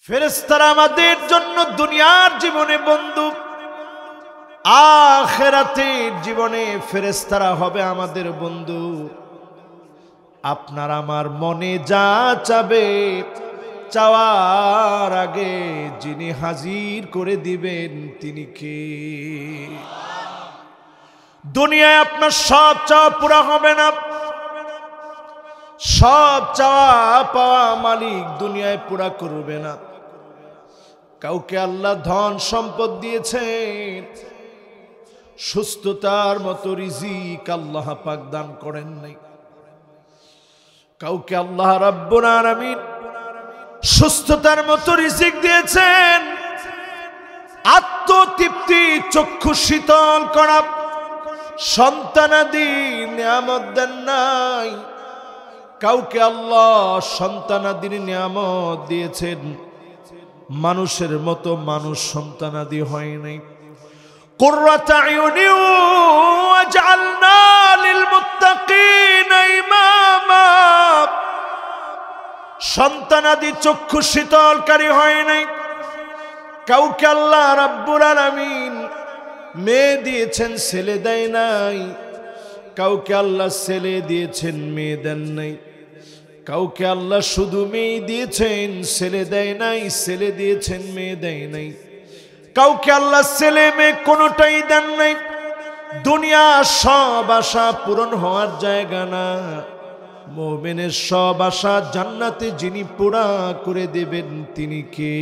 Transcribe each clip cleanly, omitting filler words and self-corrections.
ফেরেশতারা আমাদের জন্য দুনিয়ার জীবনে বন্ধু, আখিরাতের জীবনে ফেরেশতারা হবে আমাদের বন্ধু। আপনার আমার মনে যা চাবে, চাওয়ার আগে যিনি হাজির করে দিবেন তিনি কে? দুনিয়ায় আপনার সব চাওয়া পুরা হবে না, সব চাওয়া পাওয়া মালিক দুনিয়ায় পুরা করবে না। কাউকে আল্লাহ ধন সম্পদ দিয়েছেন, সুস্থতার মতো রিজিক আল্লাহ পাক দান করেন নাই। কাউকে আল্লাহ রাব্বুল আলামিন সুস্থতার মতো রিজিক দিয়েছেন, আত্মতৃপ্তি চক্ষু শীতল করা সন্তানাদি নিয়ামত দেন নাই। কাউকে আল্লাহ সন্তানাদির নিয়ামত দিয়েছেন, মানুষের মতো মানুষ সন্তানাদি হয় নাই। কুররাত আয়ুনি ওয়াজআলনা লিল মুত্তাকিনা ইমামা, সন্তানাদি চক্ষু শীতলকারী হয় নাই। কাউকে আল্লাহ রাব্বুল আলামিন মেয়ে দিয়েছেন, ছেলে দেয় নাই। কাউকে আল্লাহ ছেলে দিয়েছেন, মেয়ে দেন নাই। কাউকে আল্লাহ শুধু মেয়ে দিয়েছেন, ছেলে দেয় নাই, ছেলে দিয়েছেন, মেয়ে দেয় নাই। কাউকে আল্লাহ ছেলে মেয়ে কোনোটাই দেন নাই। দুনিয়া সব আশা পূরণ হওয়ার জায়গা না। মুমিনের সব আশা জান্নাতে যিনি পুরা করে দেবেন তিনি কে?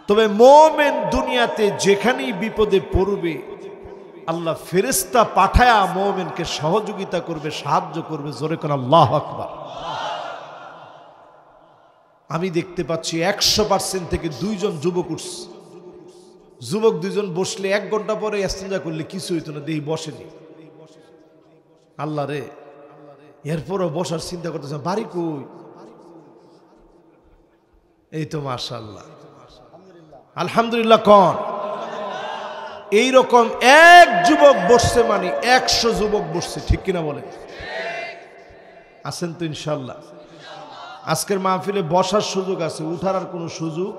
তবে মুমিন দুনিয়াতে যেখানেই বিপদে পড়বে আল্লাহ ফেরেশতা পাঠায়া মুমিনকে সহযোগিতা করবে, সাহায্য করবে। জোরে কোন আল্লাহু আকবার। আমি দেখতে পাচ্ছি 100% থেকে 2 জন যুবক উঠছে। যুবক 2 জন বসলে 1 ঘন্টা পরে ইস্তেঞ্জা করলে কিছু হইতো না, দেখি বসেনি। আল্লাহ রে, এরপরও বসার চিন্তা করতেছে, বাড়ি কই? এই তো মাশাআল্লাহ, আলহামদুলিল্লাহ। কোন এইরকম এক যুবক বসছে মানে 100 যুবক বসছে, ঠিক কিনা বলেন? আছেন তো ইনশাল্লাহ? আজকের মাহফিলে বসার সুযোগ আছে, উঠার আর কোনো সুযোগ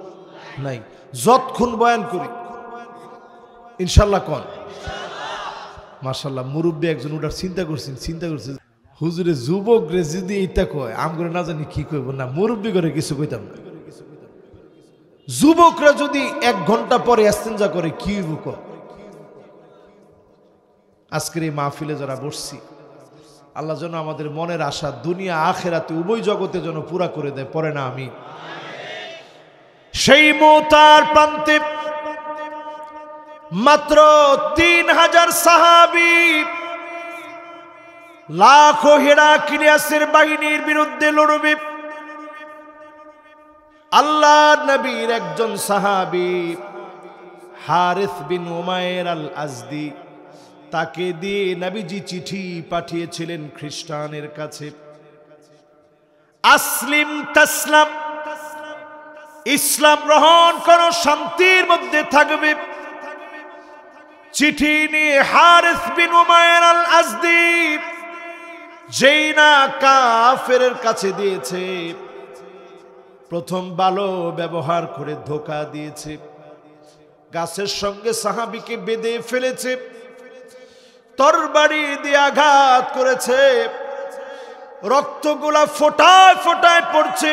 নাই। যতক্ষণ বয়ান করি ইনশাল্লাহ। কোন মাশাআল্লাহ, মুরব্বী একজন উঠার চিন্তা করছে হুজুরে যুবক রে যদি এইটা কয় আমগরে না জানি কি কইব না, মুরব্বী করে কিছু কইতাম না। যুবকরা যদি 1 ঘন্টা পরে ইস্তেঞ্জা করে কি হইব? আজকের এই মাহফিলে যারা বসছি, আল্লাহ যেন আমাদের মনের আশা দুনিয়া আখিরাতে উভয় জগতে যেন পুরা করে দেয়। পরে না আমি সেই মুতার প্রান্তে মাত্র 3000 সাহাবী লাখো হেরাক্লিয়াসের বাহিনীর বিরুদ্ধে লড়বে। আল্লাহর নবীর একজন সাহাবী হারিস বিন উমাইর আল আজদি, তাকে দিয়ে নবীজি চিঠি পাঠিয়েছিলেন খ্রিস্টানের কাছে। আসলিম তাসলাম, ইসলাম গ্রহণ করো, শান্তির মধ্যে থাকবে। চিঠি নিয়ে হারিস বিন উমাইর আল আজদি যেই না কাফেরের কাছে দিয়েছে, প্রথম ভালো ব্যবহার করে ধোঁকা দিয়েছে। গাছের সঙ্গে সাহাবীকে বেঁধে ফেলেছে, তরবারি দিয়ে আঘাত করেছে, রক্তগুলা ফোঁটায় ফোঁটায় পড়ছে।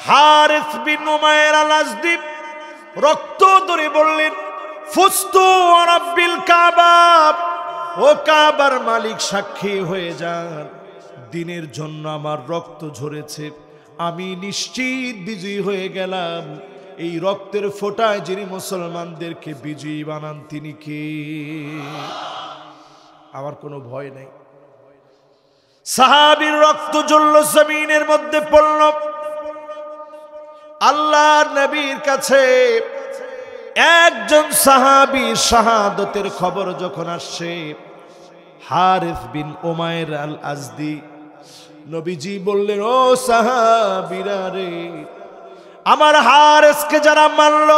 হারিস বিন উমাইর আল আজদি রক্ত ধরে বললেন, ফুস্তু ওয়া রাব্বিল কাবা, ও কাবার মালিক সাক্ষী হয়ে যান, দিনের জন্য আমার রক্ত ঝরেছে, আমি নিশ্চিত বিজয়ী হয়ে গেলাম। এই রক্তের ফোঁটায় যিনি মুসলমানদেরকে বিজয়ী বানান তিনি কে? আমার কোনো ভয় নাই। সাহাবীর রক্ত ঝরল, জমিনের মধ্যে পড়ল। আল্লাহর নবীর কাছে একজন সাহাবীর শাহাদাতের খবর যখন আসছে, হারিস বিন উমাইর আল আজদি, নবীজি বললেন, ও সাহাবীরা রে, আমার হারিসকে যারা মারল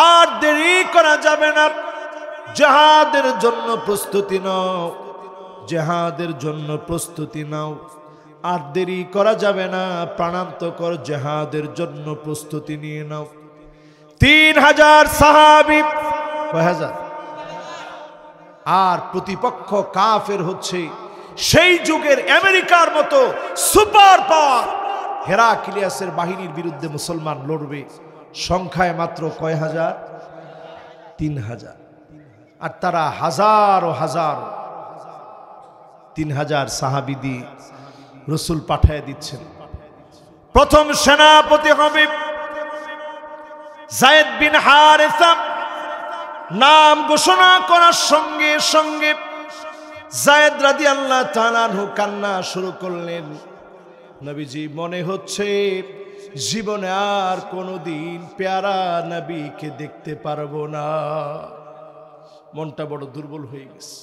আর দেরি করা যাবে না, জিহাদের জন্য প্রস্তুতি নাও, জিহাদের জন্য প্রস্তুতি নাও। আর দেরি করা যাবে না, প্রাণান্তকর জিহাদের জন্য প্রস্তুতি নিয়ে নাও। 3000 সাহাবী, কয় হাজার? আর প্রতিপক্ষ কাফের হচ্ছে সেই যুগের আমেরিকার মতো সুপার পাওয়ার। হেরাক্লিয়াসের বাহিনীর বিরুদ্ধে মুসলমান লড়বে, সংখ্যায় মাত্র কয় হাজার? 3000। আর তারা হাজার ও হাজার 3000 সাহাবী দিয়ে রসুল পাঠায় দিচ্ছেন। প্রথম সেনাপতি হবে যায়েদ বিন হারেসা। নাম ঘোষণা করার সঙ্গে সঙ্গে যায়েদ রাদিয়াল্লাহু তাআলা আনহু কান্না শুরু করলেন। নবীজি, মনে হচ্ছে জীবনে আর কোনোদিন প্যারা নবীকে দেখতে পারবো না। মনটা বড় দুর্বল হয়ে গেছে।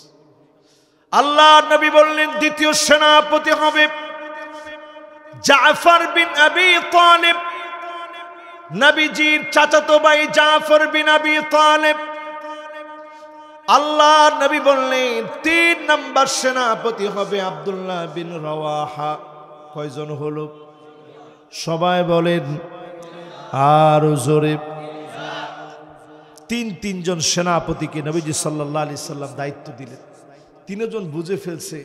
আল্লাহর নবী বললেন, দ্বিতীয় সেনাপতি হবে জাফর বিন আবি তালিব। নবীজির চাচাতো ভাই জাফর বিন আবি তালিব। আল্লাহর নবী বললেন, 3 নম্বর সেনাপতি হবে আব্দুল্লাহ বিন রাওয়াহা। কয়জন হলো? সবাই বলেন আর জোরে। 3 জন সেনাপতিকে নবীজি সাল্লাল্লাহু আলাইহি সাল্লাম দায়িত্ব দিলেন। 3 জন বুঝে ফেলছে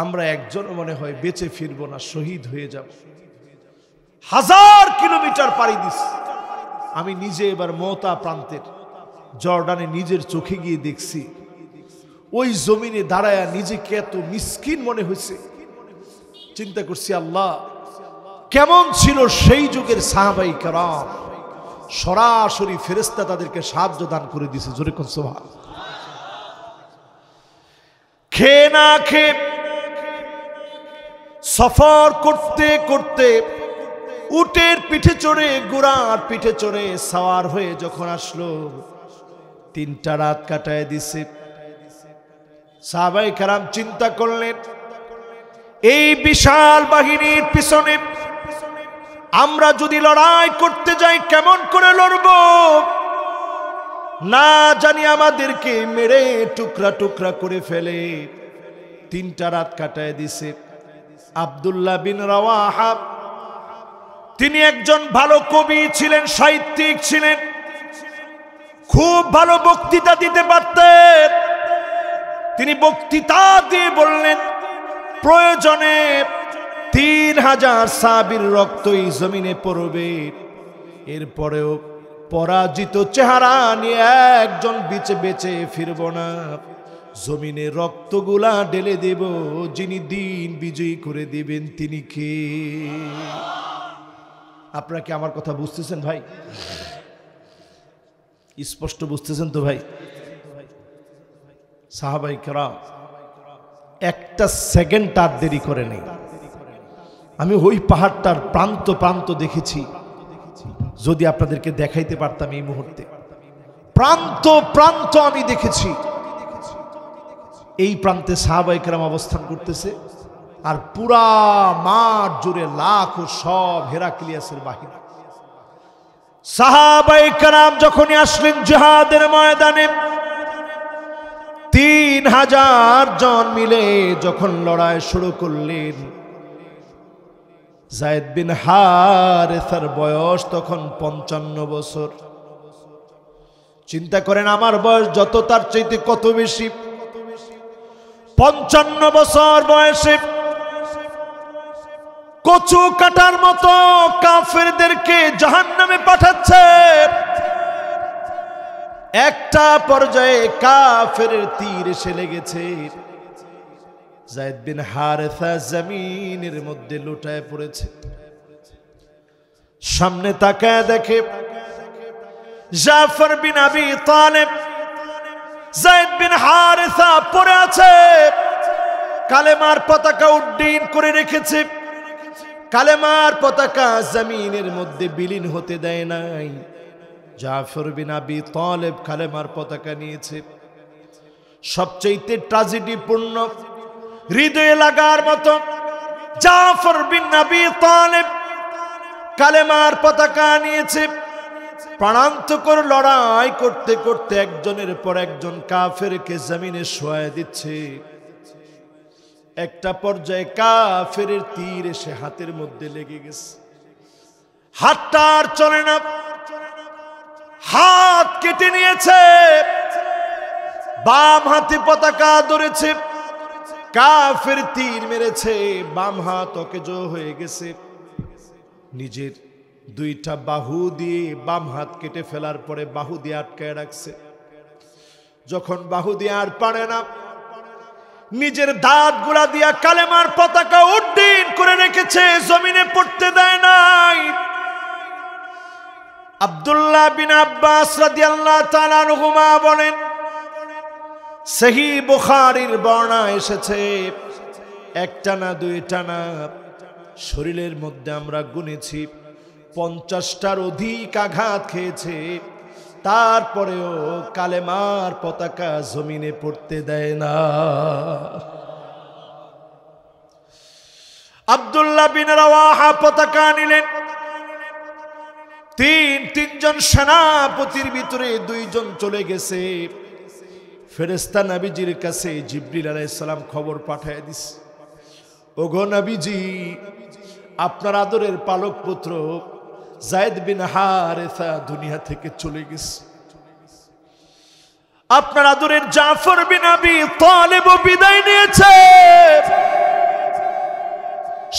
আমরা একজন মনে হয় বেঁচে ফিরবো না, শহীদ হয়ে যাব। 1000 কিলোমিটার পাড়ি দিস। আমি নিজে এবার মওতা প্রান্তের জর্ডানে নিজের চোখে গিয়ে দেখছি, ওই জমিনে দাঁড়ায়া নিজেকে এত মিসকিন মনে হয়েছে। চিন্তা করছি, আল্লাহ কেমন ছিল সেই যুগের সাহাবাই কেরাম। সরাসরি ফেরেশতা তাদেরকে সাহায্য দান করে দিয়েছে। জোরে কোন সুবহান। খেয়ে না খেয়ে সফর করতে করতে উটের পিঠে চড়ে, ঘোড়ার পিঠে চড়ে সওয়ার হয়ে যখন আসলো, 3টা রাত কাটায় দিছে। সাহাবায়ে কেরাম চিন্তা করলেন, এই বিশাল বাহিনীর পিছনে আমরা যদি লড়াই করতে যাই কেমন করে লড়ব? না জানি আমাদেরকে মেরে টুকরা টুকরা করে ফেলে। 3টা রাত কাটায় দিছে। আব্দুল্লাহ বিন রাওয়াহা, তিনি একজন ভালো কবি ছিলেন, সাহিত্যিক ছিলেন, খুব ভালো বক্তৃতা দিতে পারতেন। তিনি বক্তৃতা দিয়ে বললেন, প্রয়োজনে 3000 সাহাবীর রক্ত এই জমিনে পড়বে, এরপরেও পরাজিত চেহারা নিয়ে একজন বেঁচে বেঁচে ফিরব না। জমিনে রক্তগুলা ঢেলে দেব, যিনি দিন বিজয়ী করে দিবেন তিনি কে? আপনারা কি আমার কথা বুঝতেছেন ভাই? স্পষ্ট বুঝতেছেন তো ভাই? সাহাবায়ে কেরাম একটা সেকেন্ড তার দেরি করে নেই। আমি ওই পাহাড়টার প্রান্ত প্রান্ত দেখেছি। যদি আপনাদেরকে দেখাইতে পারতাম এই মুহূর্তে, প্রান্ত প্রান্ত আমি দেখেছি। এই প্রান্তে সাহাবায়ে কেরাম অবস্থান করতেছে, আর পুরা মাঠ জুড়ে লাখো সব হেরাক্লিয়াসের বাহিনী। সাহাবায়ে কেরাম যখনই আসলেন জিহাদের ময়দানে, 3000 জন মিলে যখন লড়াই শুরু করলেন, যায়েদ বিন হারেসার বয়স তখন 55 বছর। চিন্তা করেন, আমার বয়স যত তার চাইতে কত বেশি। 55 বছর বয়সে কচু কাটার মতো কাফেরদেরকে জাহান্নামে পাঠাচ্ছে। একটা পর্যায়ে কাফেরের তীর এসে লেগেছে। যায়েদ বিন হারেসা জমিনের মধ্যে লুটায় পড়েছে। সামনে তাকায় দেখে জাফর বিন আবি তালিব যায়েদ বিন হারেসা পড়ে আছে। কালেমার পতাকা উড্ডীন করে রেখেছে। কালেমার পতাকা জমিনের মধ্যে বিলীন হতে দেয় নাই। জাফর বিন আবি তালিব কালেমার পতাকা নিয়েছে। সবচেয়ে ট্র্যাজেডিপূর্ণ, হৃদয়ে লাগার মতো, জাফর বিন আবি তালিব কালেমার পতাকা নিয়েছে। প্রাণান্তকর লড়াই করতে করতে একজনের পর একজন কাফেরকে জমিনে শোয়ায় দিচ্ছে। একটা পর্যায়ে কাফেরের তীর এসে হাতের মধ্যে লেগে গেছে, হাতটা আর চলে না, হাত কেটে নিয়েছে, বাম হাতে পতাকা ধরেছে, কাফের তীর মেরেছে, বাম হাত অকেজ হয়ে গেছে। নিজের দুইটা বাহু দিয়ে বাম হাত কেটে ফেলার পরে বাহু দিয়ে আটকায় রাখছে। যখন বাহু দিয়ে আর পারে না, নিজের দাঁত গুলা দিয়া কালেমার পতাকা উড্ডীন করে রেখেছে, জমিনে পড়তে দেয় নাই। আব্দুল্লাহ বিন আব্বাস রাদিয়াল্লাহু তাআলা আনহুমা বলেন, সহিহ বুখারীর বর্ণনা এসেছে, একটা না দুইটা না, শরীরের মধ্যে আমরা গুনেছি 50টার অধিক আঘাত খেয়েছে, তারপরেও কালেমার পতাকা জমিনে পড়তে দেয় না। আব্দুল্লাহ বিন রাওয়াহা পতাকা নিলেন, তিনজন সেনাপতির ভিতরে 2 জন চলে গেছে। ফেরেশতা নবীজির কাছে জিবরিল আলাইহিস সালাম খবর পাঠিয়ে দিছে, ওগো নবীজি, আপনার আদরের পালক পুত্র যায়েদ বিন হারেসা দুনিয়া থেকে চলে গেছে, আপনার আদরের জাফর বিন আবি তালিব বিদায় নিয়েছে।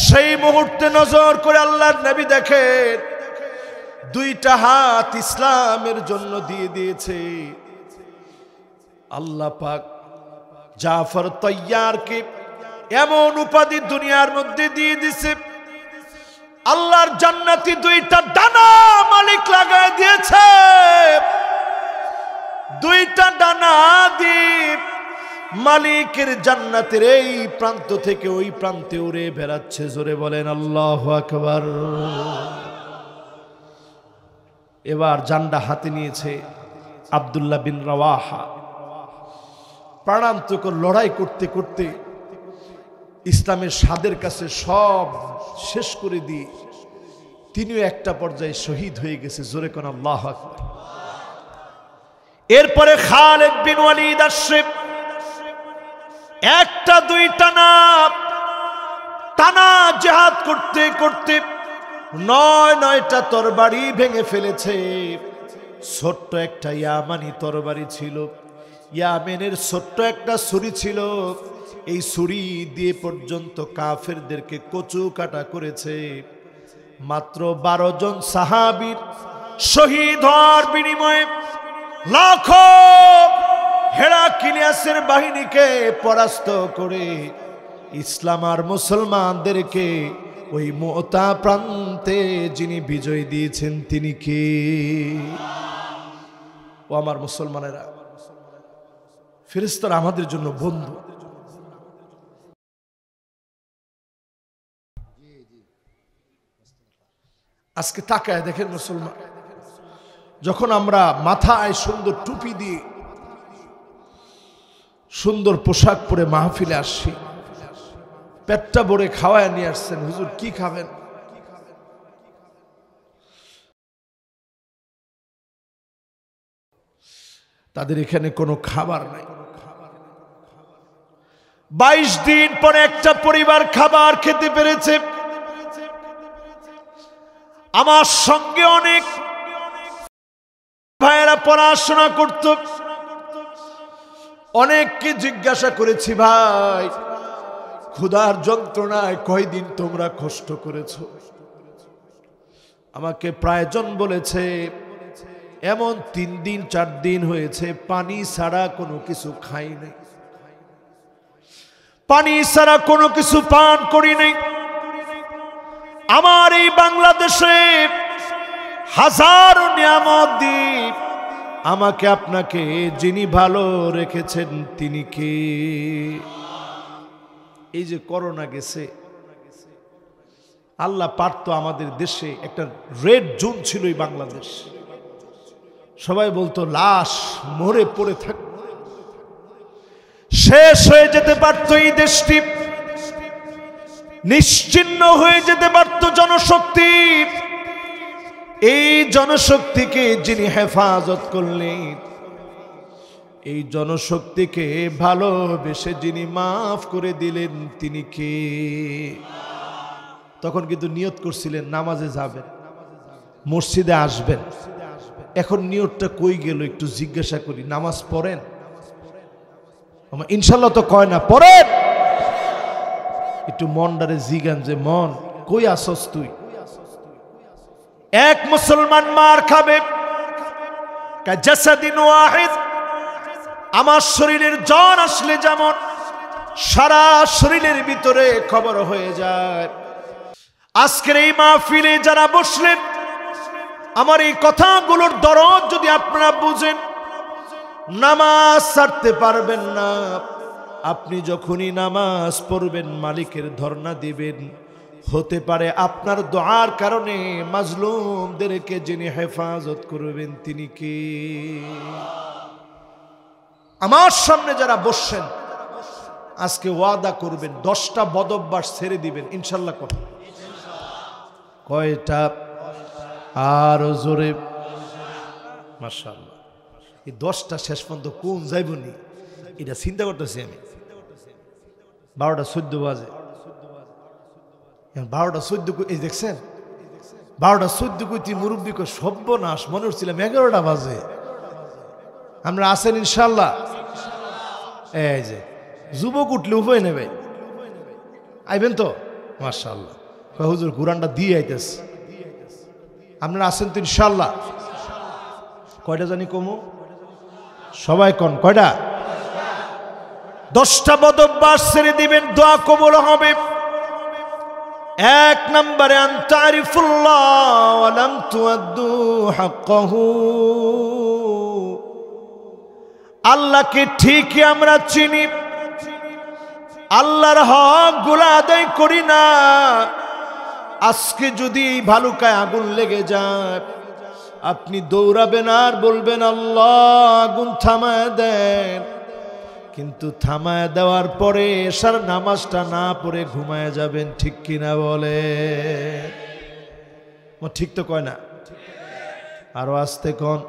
সেই মুহূর্তে নজর করে আল্লাহর নবী দেখেন 2টা হাত ইসলামের জন্য দিয়ে দিয়েছে। আল্লাহ পাক জাফর তৈয়ারকে এমন উপাধি দুনিয়ার মধ্যে দিয়ে দিছে, আল্লাহর জান্নাতি 2টা ডানা মালিক লাগায় দিয়েছে। 2টা ডানা দিয়ে মালিকের জান্নাতের এই প্রান্ত থেকে ওই প্রান্তে উড়ে বেড়াচ্ছে। জোরে বলেন আল্লাহু আকবার। এবার জান্ডা হাতে নিয়েছে আব্দুল্লাহ বিন রাওয়াহা। প্রাণান্তকর লড়াই করতে করতে ইসলামের স্বাদের কাছে সব শেষ করে দিয়ে তিনিও একটা পর্যায়ে শহীদ হয়ে গেছে। জোরে কোন আল্লাহু আকবার। এরপরে খালিদ বিন ওয়ালিদ আসছে, একটা 2টা না, টানা জিহাদ করতে করতে 9টা তরবারি ভেঙে ফেলেছে। ছোট্ট একটা ইয়ামানি তরবারি ছিল, ইয়ামেনের ছোট্ট একটা ছুরি ছিল, এই ছুরি দিয়ে পর্যন্ত কাফেরদেরকে কচু কাটা করেছে। মাত্র 12 জন সাহাবীর শহীদ হওয়ার বিনিময়ে লাখো হেরাক্লিয়াসের বাহিনীকে পরাস্ত করে ইসলাম আর মুসলমানদেরকে ওই মুতা প্রান্তে যিনি বিজয় দিয়েছেন তিনি কে? ও আমার মুসলমানেরা, ফেরেশতারা আমাদের জন্য বন্ধু। আজকে তাকায় দেখেন মুসলমান, যখন আমরা মাথায় সুন্দর টুপি দিয়ে সুন্দর পোশাক পরে মাহফিলে আসছি, পেটটা ভরে খাওয়ায় নিয়ে আসছেন, হুজুর কি খাবেন? তাদের এখানে কোনো খাবার নাই। 22 দিন পরে একটা পরিবার খাবার খেতে পেরেছে। আমার সঙ্গে অনেক ভাইয়েরা পড়াশোনা করত, অনেককে জিজ্ঞাসা করেছি, ভাই ক্ষুধার যন্ত্রণায় কয়দিন তোমরা কষ্ট করেছ? আমাকে প্রায়জন বলেছে এমন 3 দিন 4 দিন হয়েছে পানি ছাড়া কোনো কিছু খাই নাই, পানি ছাড়া কোনো কিছু পান করি নাই। আমার এই বাংলাদেশে হাজারো নিয়ামত দিয়ে আমাকে আপনাকে যিনি ভালো রেখেছেন তিনি কে? এই যে করোনা গেছে, আল্লাহ পারতো আমাদের দেশে একটা রেড জোন ছিল এই বাংলাদেশ, সবাই বলতো লাশ মরে পড়ে থাক, শেষ হয়ে যেতে পারত এই দেশটি, নিশ্চিহ্ন হয়ে যেতে পারত জনশক্তি। এই জনশক্তিকে যিনি হেফাজত করলেন, এই জনশক্তিকে ভালোবেসে যিনি মাফ করে দিলেন তিনি কে? তখন কিন্তু নিয়ত করছিলেন নামাজে যাবেন, মসজিদে আসবেন। এখন নিয়তটা কই গেল একটু জিজ্ঞাসা করি। নামাজ পড়েন? ইনশাল্লাহ তো কয় না, পড়েন। একটু মনটারে জিগান যে মন কই আসস তুই? এক মুসলমান মার খাবে কাজাসাদিন ওয়াহিদ। আমার শরীরের জ্বর আসলে যেমন সারা শরীরের ভিতরে খবর হয়ে যায়, আজকের এই মাহফিলে যারা বসলেন আমার এই কথাগুলোর দরদ যদি আপনারা বুঝেন, নামাজ ছাড়তে পারবেন না। আপনি যখনই নামাজ পড়বেন মালিকের ধর্ণা দিবেন, হতে পারে আপনার দোয়ার কারণে মাজলুমদেরকে যিনি হেফাজত করবেন তিনি কে? আমার সামনে যারা বসছেন আজকে ওয়াদা করবেন 10টা বদঅভ্যাস ছেড়ে দিবেন ইনশাল্লাহ। কয়টা? আরো জোরে মাশাআল্লাহ। এই 10টা শেষ পর্যন্ত কোন যাইবনি এটা চিন্তা করতেছি আমি। 12টা 14 বাজে, 12টা 14 এই দেখছেন 12টা 14 কইতি মুরব্বী কো সর্বনাশ, মনে হচ্ছিলাম 11টা বাজে। আমরা আছেন ইনশাল্লাহ? এই যে যুবক উঠলে উপায় নেবে, আইবেন তো মাশাআল্লাহ। হুজুর কুরআনটা দিয়ে আইতেছে, আপনারা আছেন তো ইনশাল্লাহ? কয়টা জানি কমু? সবাই কোন কয়টা? 10টা বদঅভ্যাস ছেড়ে দিবেন, দোয়া কবুল হবে। 1 নম্বরে আনতারিফুল্লাহ ওয়া লাম তুআদ্দু হাক্কাহু। আল্লাহকে ঠিকই আমরা চিনি, আল্লাহর হক গুলা আদায় করি না। আজকে যদি এই ভালুকায় আগুন লেগে যায়, আপনি দৌড়াবেন আর বলবেন আল্লাহ আগুন থামায় দেন, কিন্তু থামায় দেওয়ার পরে এশার নামাজটা না পড়ে ঘুমায় যাবেন। ঠিক কিনা বলে? ঠিক তো কয় না? আরো আসতে কোন?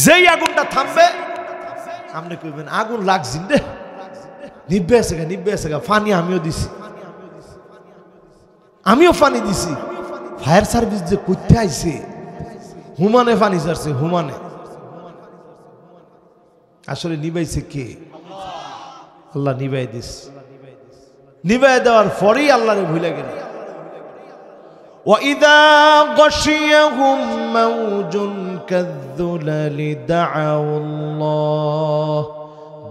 যেই আগুনটা থামবে আপনি কইবেন আগুন লাগছিন রে, নিভবে আছে গা, নিভবে আছে গা। পানি আমিও দিছি, আমিও পানি দিছি। ফায়ার সার্ভিস যে করতে আইছে হুমানে পানি ছাড়ছে, হুমানে। আসলে নিবাইছে কে? আল্লাহ নিবাই দিস। নিবাই দেওয়ার পরেই আল্লাহরে ভুলে গেল। وَإِذَا غَشِيَهُم مَّوْجٌ كَالظُّلَلِ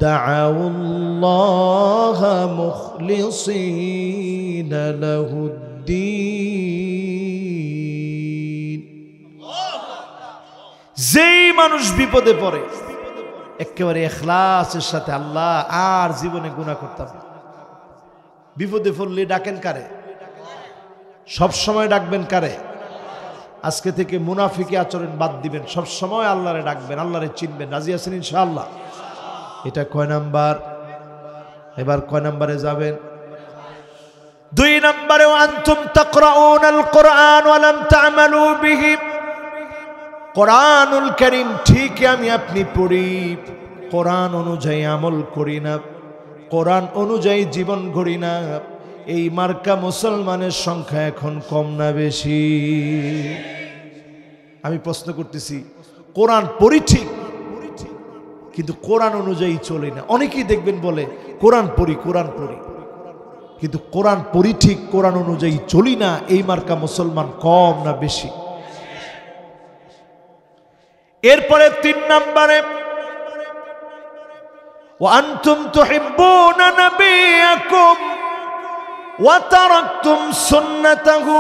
دَعَوُا اللَّهَ مُخْلِصِينَ لَهُ الدِّينَ। যেই মানুষ বিপদে পড়ে একেবারে ইখলাসের সাথে, আল্লাহ আর জীবনে গুনাহ করতাম না, বিপদে পড়লে ডাকেন কারে? সব সময় ডাকবেন কারে? আজকে থেকে মুনাফিকি আচরণ বাদ দিবেন, সব সময় আল্লাহরে ডাকবেন, আল্লাহরে চিনবেন। রাজি আছেন ইনশাআল্লাহ? এটা কয় নাম্বার? এবার কয় নাম্বারে যাবেন? 2 নম্বরে আনতুম তাকরাউনাল কুরআন ওয়া লাম তা'মালু বিহি। কোরআনুল কারীম ঠিকই আমি আপনি পড়ি, কোরআন অনুযায়ী আমল করি না, কোরআন অনুযায়ী জীবন গড়ি না। এই মার্কা মুসলমানের সংখ্যা এখন কম না বেশি? আমি প্রশ্ন করতেছি, কোরআন পড়ি ঠিক, কিন্তু কোরআন অনুযায়ী চলি না। অনেকেই দেখবেন বলে কোরআন পড়ি, কোরআন পড়ি, কিন্তু কোরআন পড়ি ঠিক, কোরআন অনুযায়ী চলি না। এই মার্কা মুসলমান কম না বেশি? এরপরে 3 নম্বরে ওয়া আনতুম তুহিব্বুনা নাবিয়াকুম ওয়া তারাকতুম সুন্নাতাহু।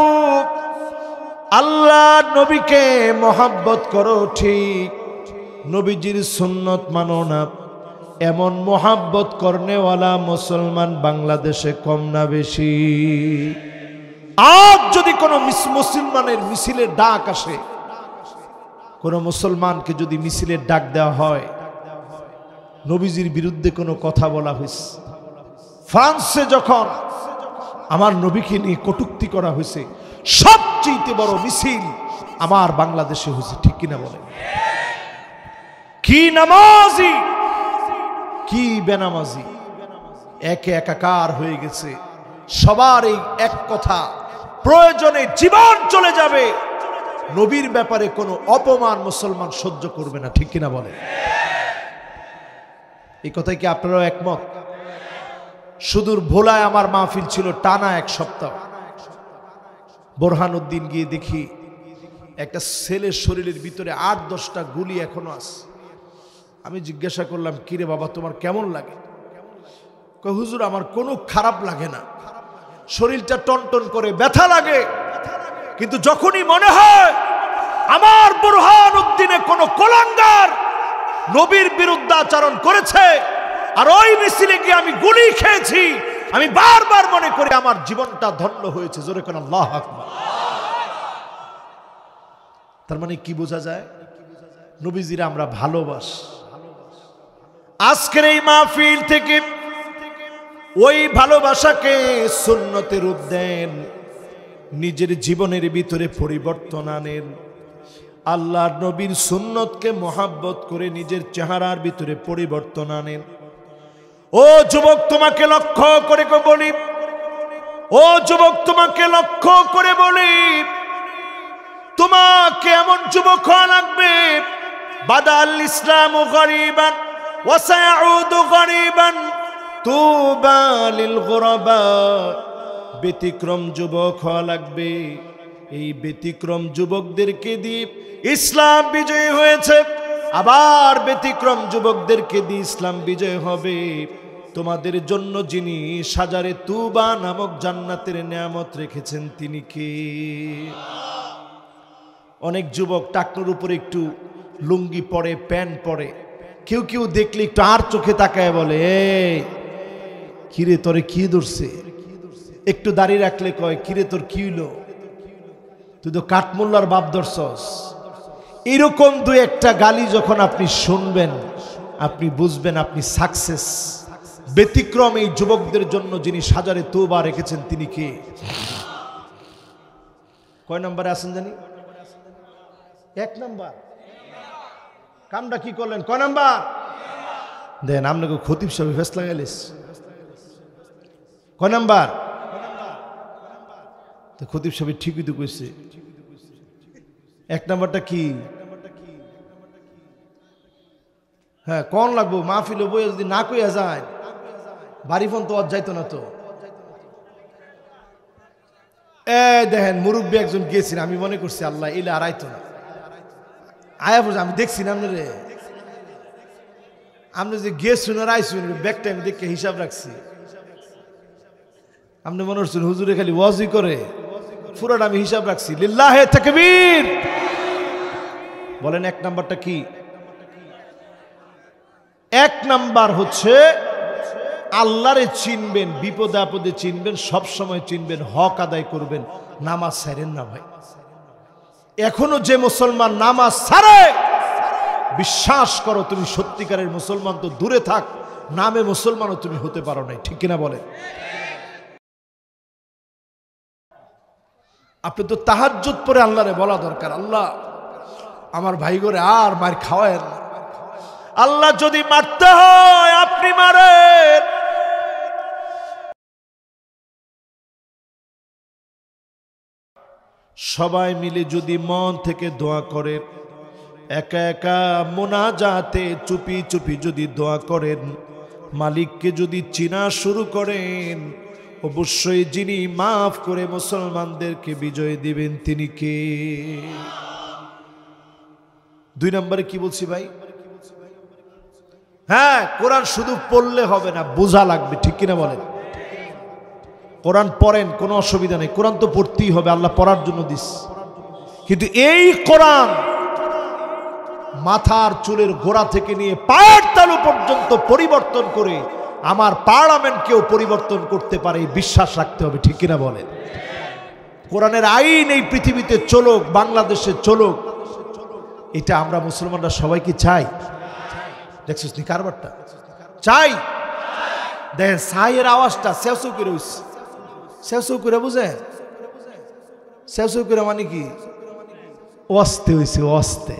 আল্লাহ নবীকে মহব্বত করো ঠিক, নবীজির সুন্নত মানো না। এমন মহব্বত করনেওয়ালা মুসলমান বাংলাদেশে কম না বেশি? আজ যদি কোনো মুসলমানের মিছিলের ডাক আসে, কোন মুসলমানকে যদি মিছিলের ডাক দেওয়া হয়, নবীজির বিরুদ্ধে কোনো কথা বলা হয়েছে, ফ্রান্সে যখন আমার নবীকে নিয়ে কটূক্তি করা হয়েছে, সবচেয়ে বড় মিছিল আমার বাংলাদেশে হয়েছে। ঠিক কিনা বলে? কি নামাজি কি বেনামাজি একে একাকার হয়ে গেছে। সবার এই এক কথা, প্রয়োজনে জীবন চলে যাবে, নবীর ব্যাপারে কোনো অপমান মুসলমান সহ্য করবে না। ঠিক কিনা বলে? এই কথায় কি আপনারাও একমত? সুদূর ভোলায় আমার মাহফিল ছিল টানা 1 সপ্তাহ। বোরহানউদ্দিন গিয়ে দেখি একটা ছেলের শরীরের ভিতরে 8-10টা গুলি এখনো আছে। আমি জিজ্ঞাসা করলাম, কিরে বাবা তোমার কেমন লাগে? কয় হুজুর আমার কোনো খারাপ লাগে না, শরীরটা টনটন করে ব্যথা লাগে, কিন্তু যখনই মনে হয় আমার বোরহানউদ্দিনে কোনো কোলাঙ্গার নবীর বিরুদ্ধাচরণ করেছে আর ওই মিছিলে গিয়ে আমি গুলি খেয়েছি, আমি বারবার মনে করি আমার জীবনটা ধন্য হয়েছে। জোরে কোন আল্লাহু আকবার। তার মানে কি বোঝা যায়? নবীজিরা আমরা ভালোবাসি। আজকের এই মাহফিল থেকে ওই ভালোবাসাকে সুন্নতে রূপ দেন, নিজের জীবনের ভিতরে পরিবর্তন আনেন, আল্লাহর নবীর সুন্নতকে মহাব্বত করে নিজের চেহারার ভিতরে পরিবর্তন আনেন। ও যুবক তোমাকে লক্ষ্য করে বলি, ও যুবক তোমাকে লক্ষ্য করে বলি, তোমাকে এমন যুবক হওয়া লাগবে, বাদাল ইসলামু গরিবান ওয়া সায়াউদু গরিবান তুবা লিল গুরাবা। ব্যতিক্রম যুবক হওয়া লাগবে। এই ব্যতিক্রম যুবকদেরকে দিয়ে ইসলাম বিজয় হয়েছে, আবার ব্যতিক্রম যুবকদেরকে দিয়ে ইসলাম বিজয় হবে। তোমাদের জন্য যিনি সাজারে তুবা নামক জান্নাতের নিয়ামত রেখেছেন তিনি কে? অনেক যুবক টাকনুর উপরে একটু লুঙ্গি পরে, প্যান্ট পরে, কেউ কেউ দেখলে একটু আর চোখে তাকায় বলে, এই কিরে তোরে কি ধরছে? একটু দাঁড়িয়ে রাখলে কয়, কিরে তোর কি হইল? তুই তো কাঠমোল্লার বাপ ধরছস। এরকম 2-1টা গালি যখন আপনি শুনবেন, আপনি বুঝবেন আপনি সাকসেস। ব্যতিক্রম এই যুবকদের জন্য যিনি সাজারে তওবা রেখেছেন তিনি কে? কয় নম্বরে আছেন জানি? 1 নম্বর। কামটা কি করলেন? কয় নাম্বার? দেন আপনাকে খতিব সাহেব ফেসলা গেলিস। কয় নাম্বার? তো খতিব সাহেব ঠিকই তো কইছে। 1 নাম্বারটা কি? হ্যাঁ কোন লাগবো? মাহফিলে বইয়া যদি না কইয়া যায়, বাড়ি ফোন তো যাইতো না তো। দেখেন মুরব্বী একজন গিয়েছেন, আমি মনে করছি আল্লাহ এলে আর আইতো না। আয়া বলছে আমি দেখছি না আপনারে, আপনি যে গেছেন আর আইসুন ব্যাগটা আমি দেখে হিসাব রাখছি। আপনি মনে করছেন হুজুরে খালি ওয়াজি করে, পুরাটা আমি হিসাব রাখছি। লিল্লাহে তাকবীর। বলেন 1 নাম্বারটা কি? 1 নাম্বার হচ্ছে আল্লাহরে চিনবেন, বিপদে আপদে চিনবেন, সব সময় চিনবেন, হক আদায় করবেন, নামাজ ছাড়েন না ভাই। এখনো যে মুসলমান নামাজ ছাড়ে, বিশ্বাস করো তুমি সত্যিকারের মুসলমান তো দূরে থাক, নামে মুসলমানও তুমি হতে পারো নাই। ঠিক কিনা বলে? আপনি তো তাহাজ্জুদ পড়ে আল্লাহরে বলা দরকার, আল্লাহ আমার ভাই করে আর মার খাওয়ায়েন না। আল্লাহ যদি মারতে হয় আপনি মারেন। সবাই মিলে যদি মন থেকে দোয়া করেন, একা একা মোনাজাতে চুপি চুপি যদি দোয়া করেন, মালিককে যদি চিনা শুরু করেন, অবশ্যই যিনি মাফ করে মুসলমানদেরকে বিজয় দিবেন তিনি কে? 2 নম্বরে কি বলছি ভাই? হ্যাঁ, কোরআন শুধু পড়লে হবে না, বোঝা লাগবে। ঠিক কিনা বলেন? কোরআন পড়েন, কোনো অসুবিধা নেই, কোরআন তো পড়তেই হবে, আল্লাহ পড়ার জন্য দিস। কিন্তু এই কোরআন মাথার চুলের গোড়া থেকে নিয়ে পায়ের তালু পর্যন্ত পরিবর্তন করে আমার পার্লামেন্টকেও পরিবর্তন করতে পারে, বিশ্বাস রাখতে হবে। ঠিক কিনা বলেন? কোরআনের আইন এই পৃথিবীতে চলুক, বাংলাদেশে চলুক, এটা আমরা মুসলমানরা সবাই কি চাই? দেখছিস নি কারবারটা? চাই। দেখেন সাইয়ের আওয়াজটা সেও করে উঠছে, সেও করে বুঝেন? সেও করে মানে কি? অস্তে হয়েছে, অস্তে।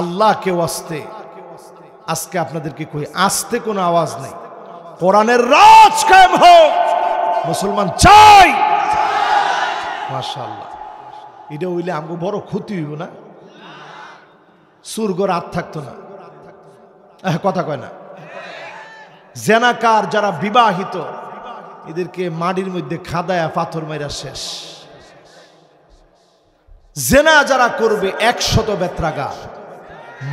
আল্লাহকে ওয়াস্তে আজকে আপনাদেরকে কই, আস্তে কোনো আওয়াজ নেই, কোরআনের রাজ কায়েম হোক, মুসলমান চাই। মাশাআল্লাহ, এটা হইলে আমাকে বড় ক্ষতি হইব না? সুরগর হাত থাকতো না, কথা কয় না। জেনাকার যারা বিবাহিত, এদেরকে মাটির মধ্যে খাদায়া পাথর মাইরা শেষ। জেনা যারা করবে 100 বেত্রাঘাত,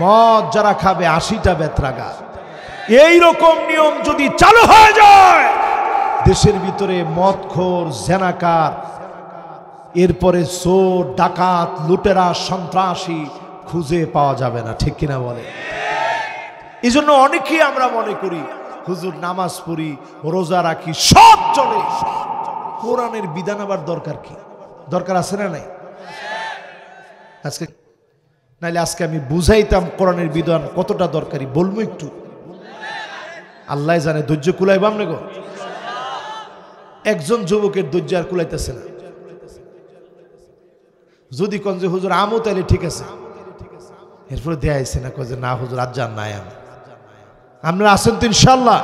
মদ যারা খাবে 80টা বেত্রাঘাত। এইরকম নিয়ম যদি চালু হয়ে যায় দেশের ভিতরে, মদখোর, জেনাকার, এরপরে চোর, ডাকাত, লুটেরা, সন্ত্রাসী খুঁজে পাওয়া যাবে না, ঠিক কিনা বলে? এই জন্য অনেকেই আমরা মনে করি হুজুর নামাজ পড়ি, রোজা রাখি, সব চলে, কোরআনের বিধান আবার দরকার কি? দরকার আছে না নাই? আজকে নাইলে আজকে আমি বুঝাইতাম কোরআনের বিধান কতটা দরকারি, বলবো একটু। আল্লাহ জানে ধৈর্য কুলাইবাম না গো। একজন যুবকের ধৈর্য আর কুলাইতেছে না। যদি কোন যে হুজুর আমও তাইলে ঠিক আছে, এরপরে দেয়াইছে না, কয়ে না হুজুর আজ যান নাই আমি। আমরা আছেন তো ইনশাআল্লাহ।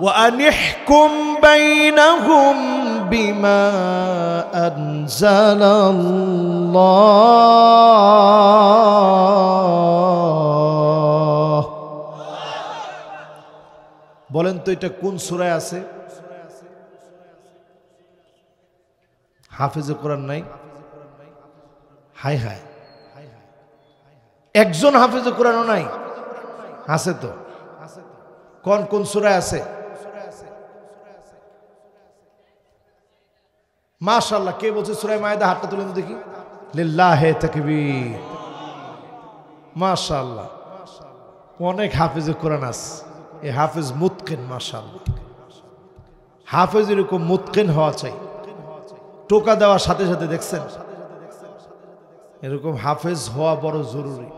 ওয়া আনিহকুম বাইনাহুম বিমা আনজালাল্লাহ। বলেন তো এটা কোন সূরায় আছে? হাফেজে কোরআন নাই? হায় হায়, একজন হাফেজে কোরআনও নাই? আছে তো। কোন কোন সূরায় আছে? মাশাআল্লাহ, কে বলছে সূরা মায়েদা? হাতটা তুলেন দেখি। লিল্লাহি তাকবীর, মাশাআল্লাহ। অনেক হাফেজে কোরআন আছে। এই হাফেজ মুতকিন, মাশাআল্লাহ। হাফেজ এরকম মুতকিন হওয়া চাই। টোকা দেওয়ার সাথে সাথে দেখছেন, এরকম হাফেজ হওয়া বড় জরুরি।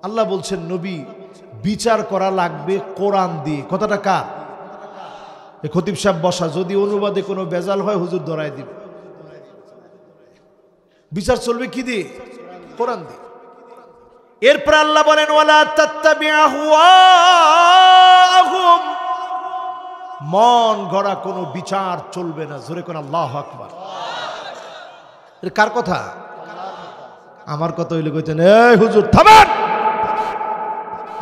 আল্লাহ বলছেন নবী বিচার করা লাগবে কোরআন দিয়ে। কথাটা কার? খতিব সাহেব বসা, যদি অনুবাদে কোনো বেজাল হয় হুজুর ধরায় দিবে। বিচার চলবে কি দিয়ে? কোরআন দিয়ে। এরপর আল্লাহ বলেন ওয়ালা তাত্তাবি'ু আহওয়াহুম, মন গড়া কোনো বিচার চলবে না। জোরে কোন আল্লাহু আকবার। এর কার কথা? আমার কথা হইলে কইতেন এই হুজুর থামেন,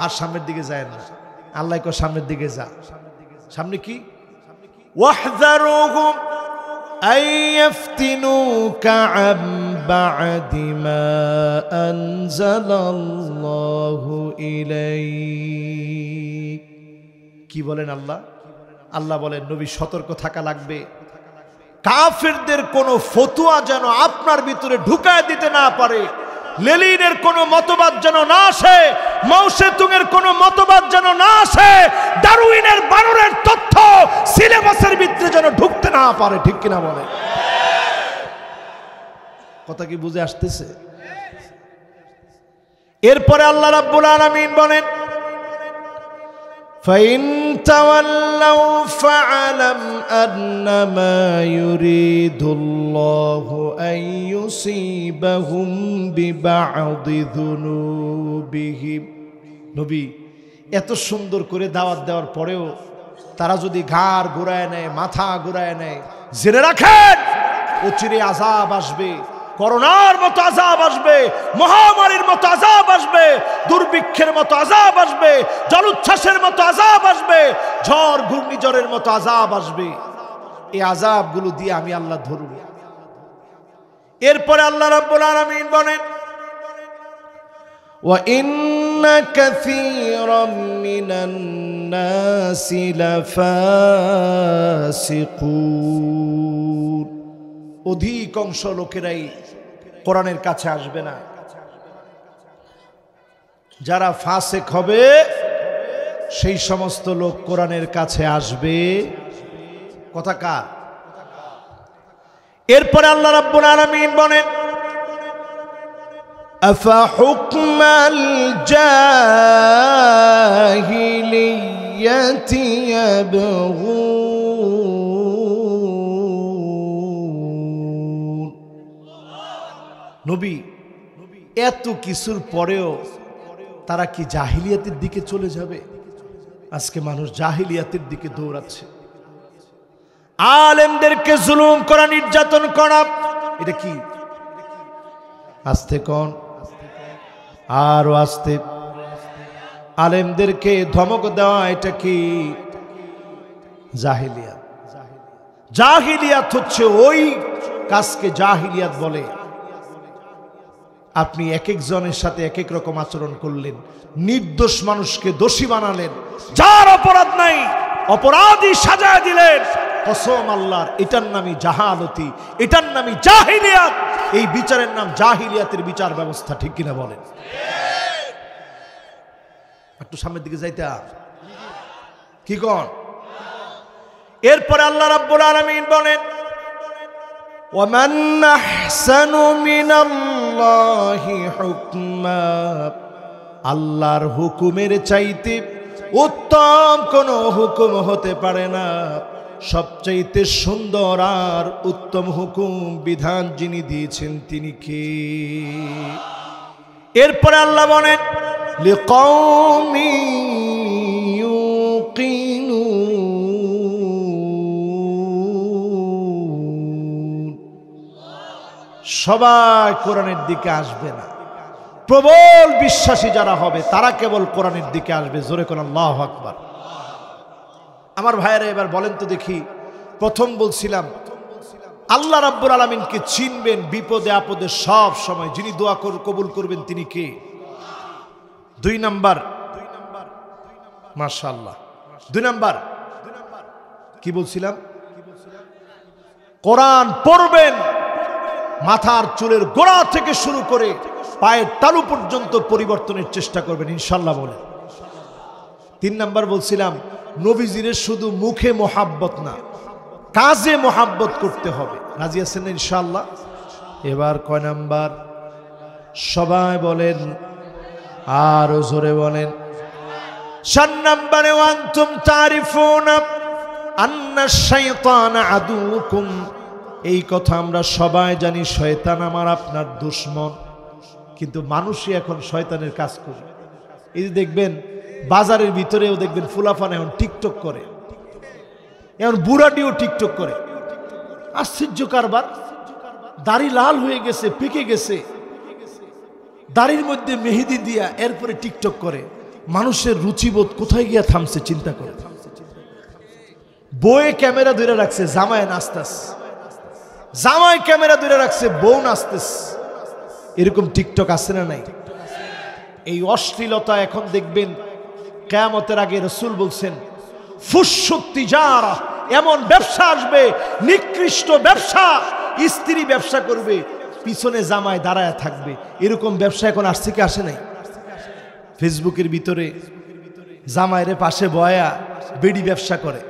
আর সামনের দিকে যায় না। আল্লাহ কো সামনের দিকে যা। সামনে কি? ওয়াহযারুহুম আইয়াফতিনুকা আম বা'দি মা আনজালাল্লাহু ইলাইক। কি বলেন আল্লাহ? আল্লাহ বলেন নবী সতর্ক থাকা লাগবে, কাফেরদের কোনো ফতোয়া যেন আপনার ভিতরে ঢুকায় দিতে না পারে। লেলিনের কোনো মতবাদ যেন না আসে, মাওসেতুংয়ের কোনো মতবাদ যেন না আসে, ডারউইনের বানরের তথ্য সিলেবাসের ভিতরে যেন ঢুকতে না পারে, ঠিক কিনা বলে? কথা কি বুঝে আসতেছে? এরপরে আল্লাহ রাব্বুল আলামিন বলেন فَإِن تَوَلَّوْا فَاعْلَمْ أَنَّمَا يُرِيدُ اللَّهُ أَن يُصِيبَهُم بِبَعْضِ ذُنُوبِهِمْ। নবী এত সুন্দর করে দাওয়াত দেওয়ার পরেও তারা যদি ঘাড় ঘুরায় নেয়, মাথা ঘুরায় নেয়, জেনে রাখেন অচিরে আযাব আসবে। করোনার মতো আযাব আসবে, মহামারীর মতো আযাব আসবে, দুর্ভিক্ষের মতো আযাব আসবে, জলোচ্ছ্বাসের মতো আযাব আসবে, ঝড় ঘূর্ণিঝড়ের মতো আযাব আসবে। এই আযাবগুলো দিয়ে আমি আল্লাহ ধরব। এরপরে আল্লাহ রাব্বুল আলামিন বলেন ওয়া ইন্না কাসীরাম মিনান নাসি লাফাসিকুন। অধিকাংশ লোকেরাই কোরআনের কাছে আসবে না। যারা ফাসিক হবে সেই সমস্ত লোক কোরআনের কাছে আসবে। কথা কার? এরপরে আল্লাহ রাব্বুল আলামিন বলেন আফা হুকমাল জাহিলিয়াতি ইয়াবগুন। নবী এত কিছুর পরেও তারা কি জাহিলিয়াতের দিকে চলে যাবে? আজকে মানুষ জাহিলিয়াতের দিকে দৌড়াচ্ছে। আলেমদেরকে জুলুম করা, নির্যাতন করা, এটা কি? আস্তে কোন, আরো আস্তে। আলেমদেরকে ধমক দেওয়া, এটা কি? জাহিলিয়াত। জাহিলিয়াত হচ্ছে ওই কাজকে জাহিলিয়াত বলে। আপনি এক একজনের সাথে এক এক রকম আচরণ করলেন, নির্দোষ মানুষকে দোষী বানালেন, যার অপরাধ নাই অপরাধী সাজায় দিলেন। কসম আল্লাহর, এটার নামই জাহালতি, এটার নামই জাহিলিয়াত। এই বিচারের নাম জাহিলিয়াতের বিচার ব্যবস্থা, ঠিক কিনা বলেন? একটু সামনের দিকে যাইতে কি কোন? এরপরে আল্লাহ রাব্বুল আলামিন বলেন, ওয়ামান আহসানু মিনাল্লাহি হুকমা, আল্লাহর হুকুমের চাইতে উত্তম কোন হুকুম হতে পারে না। সবচাইতে সুন্দর আর উত্তম হুকুম বিধান যিনি দিয়েছেন তিনি কে? এরপরে আল্লাহ বলেন, লিকাওমি ইউকিনুন, সবাই কোরআনের দিকে আসবে না। প্রবল বিশ্বাসী যারা হবে তারা কেবল কোরআনের দিকে আসবে। জোরে কোন আল্লাহু আকবার। আমার ভাইয়েরা, এবার বলেন তো দেখি, প্রথম বলছিলাম আল্লাহ রাব্বুল আলামিনকে চিনবেন বিপদে আপদে সব সময়, যিনি দোয়া কবুল করবেন তিনি কে? 2 নাম্বার, মাশাআল্লাহ, 2 নাম্বার কি বলছিলাম? কোরআন পড়বেন, মাথার চুলের গোড়া থেকে শুরু করে পায়ের তালু পর্যন্ত পরিবর্তনের চেষ্টা করবেন ইনশাআল্লাহ বলে। 3 নাম্বার বলছিলাম নবীজির শুধু মুখে মোহাব্বত না, কাজে মোহাব্বত করতে হবে। রাজি আছেন না ইনশাআল্লাহ? এবার কয় নাম্বার? সবাই বলেন, আর জোরে বলেন। 4 নাম্বারে, ওয়ান্তুম তারিফুনা আন্না শাইতানা আদুকুম, এই কথা আমরা সবাই জানি, শয়তান আমার আপনার দুশমন। কিন্তু মানুষই এখন শয়তানের কাজ করে। এই যে দেখবেন বাজারের ভিতরেও দেখবেন ফুলাফান এখন টিকটক করে, এখন বুড়াটিও টিকটক করে। আশ্চর্য কারবার, দাড়ি লাল হয়ে গেছে, পেকে গেছে, দাড়ির মধ্যে মেহেদি দিয়া এরপরে টিকটক করে। মানুষের রুচিবোধ কোথায় গিয়া থামছে চিন্তা করে। বউয়ে ক্যামেরা ধরে রাখছে, জামায় নাচতেস, জামাই ক্যামেরা ধরে রাখছে, বউ নাচতেস। এরকম টিকটক আছে না নাই? এই অশ্লীলতা এখন দেখবেন কিয়ামতের আগে রাসূল বলছেন, ফুশশুত তিজারা, এমন ব্যবসা আসবে, নিকৃষ্ট ব্যবসা। স্ত্রী ব্যবসা করবে, পিছনে জামাই দাঁড়ায় থাকবে। এরকম ব্যবসা এখন আসছে কি আসে নাই? ফেসবুকের ভিতরে জামাইরে পাশে বয়া বেডি ব্যবসা করে।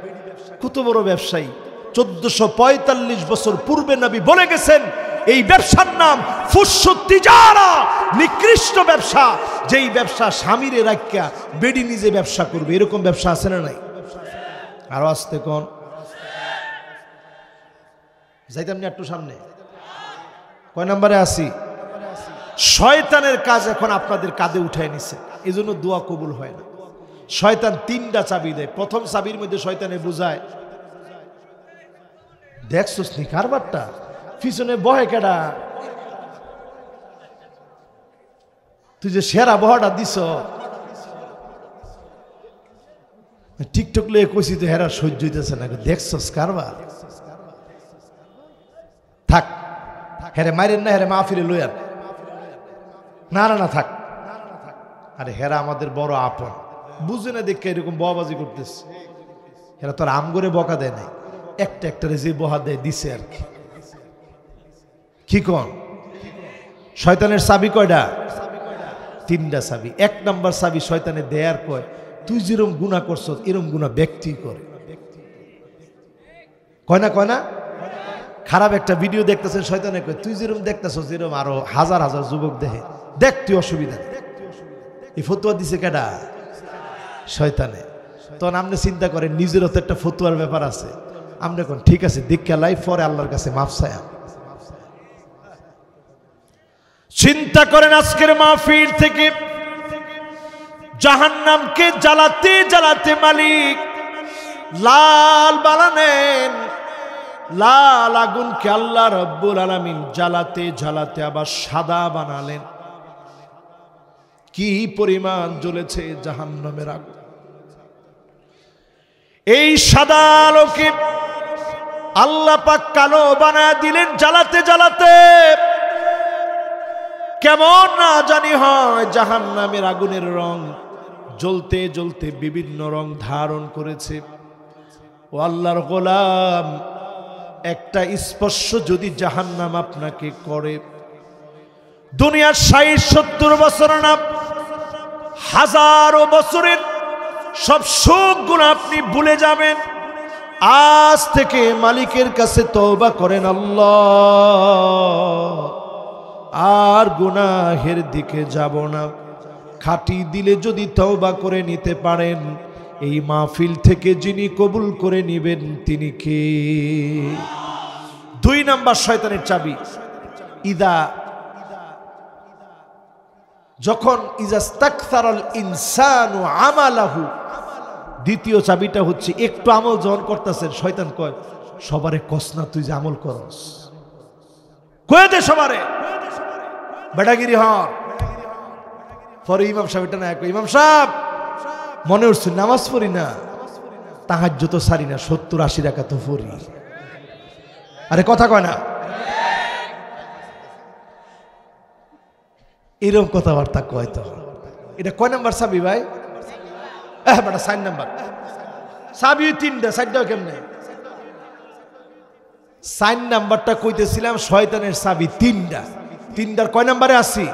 কত বড় ব্যবসায়ী! 1445 বছর পূর্বে নবী বলে গেছেন, এই ব্যবসার নাম ফুশশুত তিজারা, নিকৃষ্ট ব্যবসা। যেই ব্যবসা স্বামীরে রাখিয়া বেডি নিজে ব্যবসা করবে। এরকম ব্যবসা আছে না নাই? আরো আসতে কোন যাইতাম না একটু সামনে। কয় নম্বরে আসি? শয়তানের কাজ এখন আপনাদের কাঁধে উঠায় নিছে, এই জন্য দোয়া কবুল হয় না। শয়তান 3টা চাবি দেয়। প্রথম চাবির মধ্যে শয়তানে বুঝায়, দেখছস নি কারবারটা, পিছনে বহে কেডা, তুই যে সেরা বহাটা দিছ, টিকটক লয়ে কইছি তো হেরা সহ্য হইতেছে না, দেখছস কারবার, থাক হেরে মাইরেন না, হেরে মাহফিলে লইয়ান না, না না থাক। আরে হেরা আমাদের বড় আপন, বুঝে না দেখে এরকম বহাবাজি করতেছে। হেরা তোর আম করে বকা দেয় নাই, একটা একটারে যে বহা দেয় দিছে আর কি। কি কন? শয়তানের চাবি কয়টা? 3টা চাবি। 1 নাম্বার চাবি শয়তানের দেয়ার কয়, তুই যেরকম গুনাহ করছ এরকম গুনাহ ব্যক্তি করে। কয় না, কয় না? খারাপ একটা ভিডিও দেখতেছেন, শয়তানে কয় তুই যেরকম দেখতেছ যেরকম আরো হাজার হাজার যুবক দেখে, দেখ তুই অসুবিধা নেই। এই ফতুয়া দিছে কেডা? শয়তানে। তখন আপনি চিন্তা করেন নিজেরও তো একটা ফতুয়ার ব্যাপার আছে। আমরা কোন ঠিক আছে, দীক্ষা লাইফ পরে আল্লাহর কাছে মাফ চাই। চিন্তা করেন আজকের মাহফিল থেকে জাহান্নামকে জ্বালাতে জ্বালাতে মালিক লাল বানালেন, লাল আগুনকে আল্লাহ রব্বুল আলামিন জ্বালাতে জ্বালাতে আবার সাদা বানালেন। কি পরিমাণ জ্বলেছে জাহান্নামের আগুন। এই সাদা আলোকে আল্লাহ পাক কালো বানায় দিলেন জ্বালাতে জ্বালাতে। কেমন না জানি হয় জাহান্নামের আগুনের রং জ্বলতে জ্বলতে বিভিন্ন রং ধারণ করেছে। ও আল্লাহর গোলাম, একটা স্পর্শ যদি জাহান্নাম আপনাকে করে, দুনিয়ার ৬০-৭০ বছর না হাজারো বছরের সব সুখগুলো আপনি ভুলে যাবেন। আজ থেকে মালিকের কাছে তওবা করেন, আল্লাহ আর গুনাহের দিকে যাব না। খাঁটি দিলে যদি তওবা করে নিতে পারেন, এই মাহফিল থেকে যিনি কবুল করে নেবেন তিনি কে? ২ নাম্বার শয়তানের চাবি, যখন ইজাস্তাকসারাল ইনসানু আমালাহু। দ্বিতীয় চাবিটা হচ্ছে একটু আমল যখন করতেছেন, শয়তান কয় সবারে কস না তুই যে আমল করস, কয়ে দে সবারে বেটাগিরি হন। পরে ইমাম সাহেব এটা না, ইমাম সাহেব মনে উঠছে নামাজ পড়ি না, তাহাজ্জুদ তো সারি না, ৭০-৮০ রাকাত তো পড়ি। আরে কথা কয় না, এরকম কথাবার্তা কয়। তো এটা কয় নাম্বার চাবি ভাই? বেটা ৪ নাম্বার চাবি। ৩টা ৪টাও কেমনে? ৪ নাম্বারটা কইতেছিলাম শয়তানের চাবি ৩টা। ৩টার কয় নাম্বারে আছি?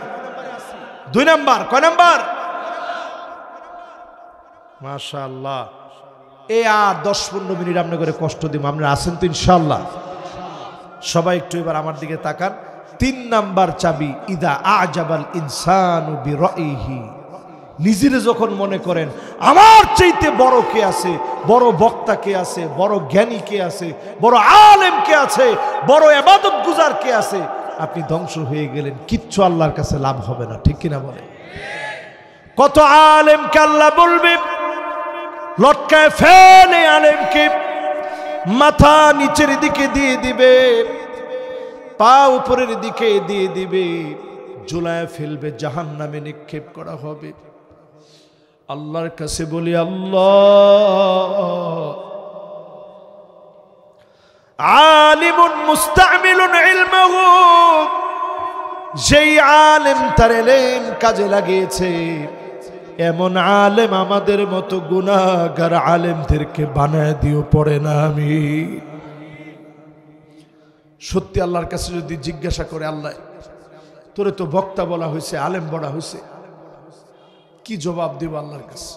২ নাম্বার। কয় নাম্বার? মাশাআল্লাহ। এ আর ১০-১৫ মিনিট আপনি করে কষ্ট দিব, আপনারা আছেন তো ইনশাআল্লাহ? সবাই একটু এবার আমার দিকে তাকান। ৩ নাম্বার চাবি, ইদা আজাবাল ইনসানু বিরাইহি। নিজেরে যখন মনে করেন আমার চাইতে বড় কে আছে, বড় বক্তা কে আছে, বড় জ্ঞানী কে আছে, বড় আলেম কে আছে, বড় ইবাদত গুজার কে আছে, আপনি ধ্বংস হয়ে গেলেন, কিচ্ছু আল্লাহর কাছে লাভ হবে না। ঠিক কিনা বলে? কত আলেমকে আল্লাহ বলবে লটকায় ফেলে, আলেমকে মাথা নিচের দিকে দিয়ে দিবে, পা উপরের দিকে দিয়ে দিবে, ঝুলায় ফেলবে, জাহান্নামে নিক্ষেপ করা হবে। আল্লাহর কাছে বলি, আল্লাহ আলিমুন মুস্তামিলুন ইলমাহু, যেই আলেম তার ইলম কাজে লাগিয়েছে, এমন আলেম আমাদের মতো গুনাহগার আলেমদেরকে বানায় দিও, পড়ে না আমি। সত্যি আল্লাহর কাছে যদি জিজ্ঞাসা করে, আল্লাহ তোরে তো বক্তা বলা হয়েছে, আলেম বলা হয়েছে, কি জবাব দেব আল্লাহর কাছে?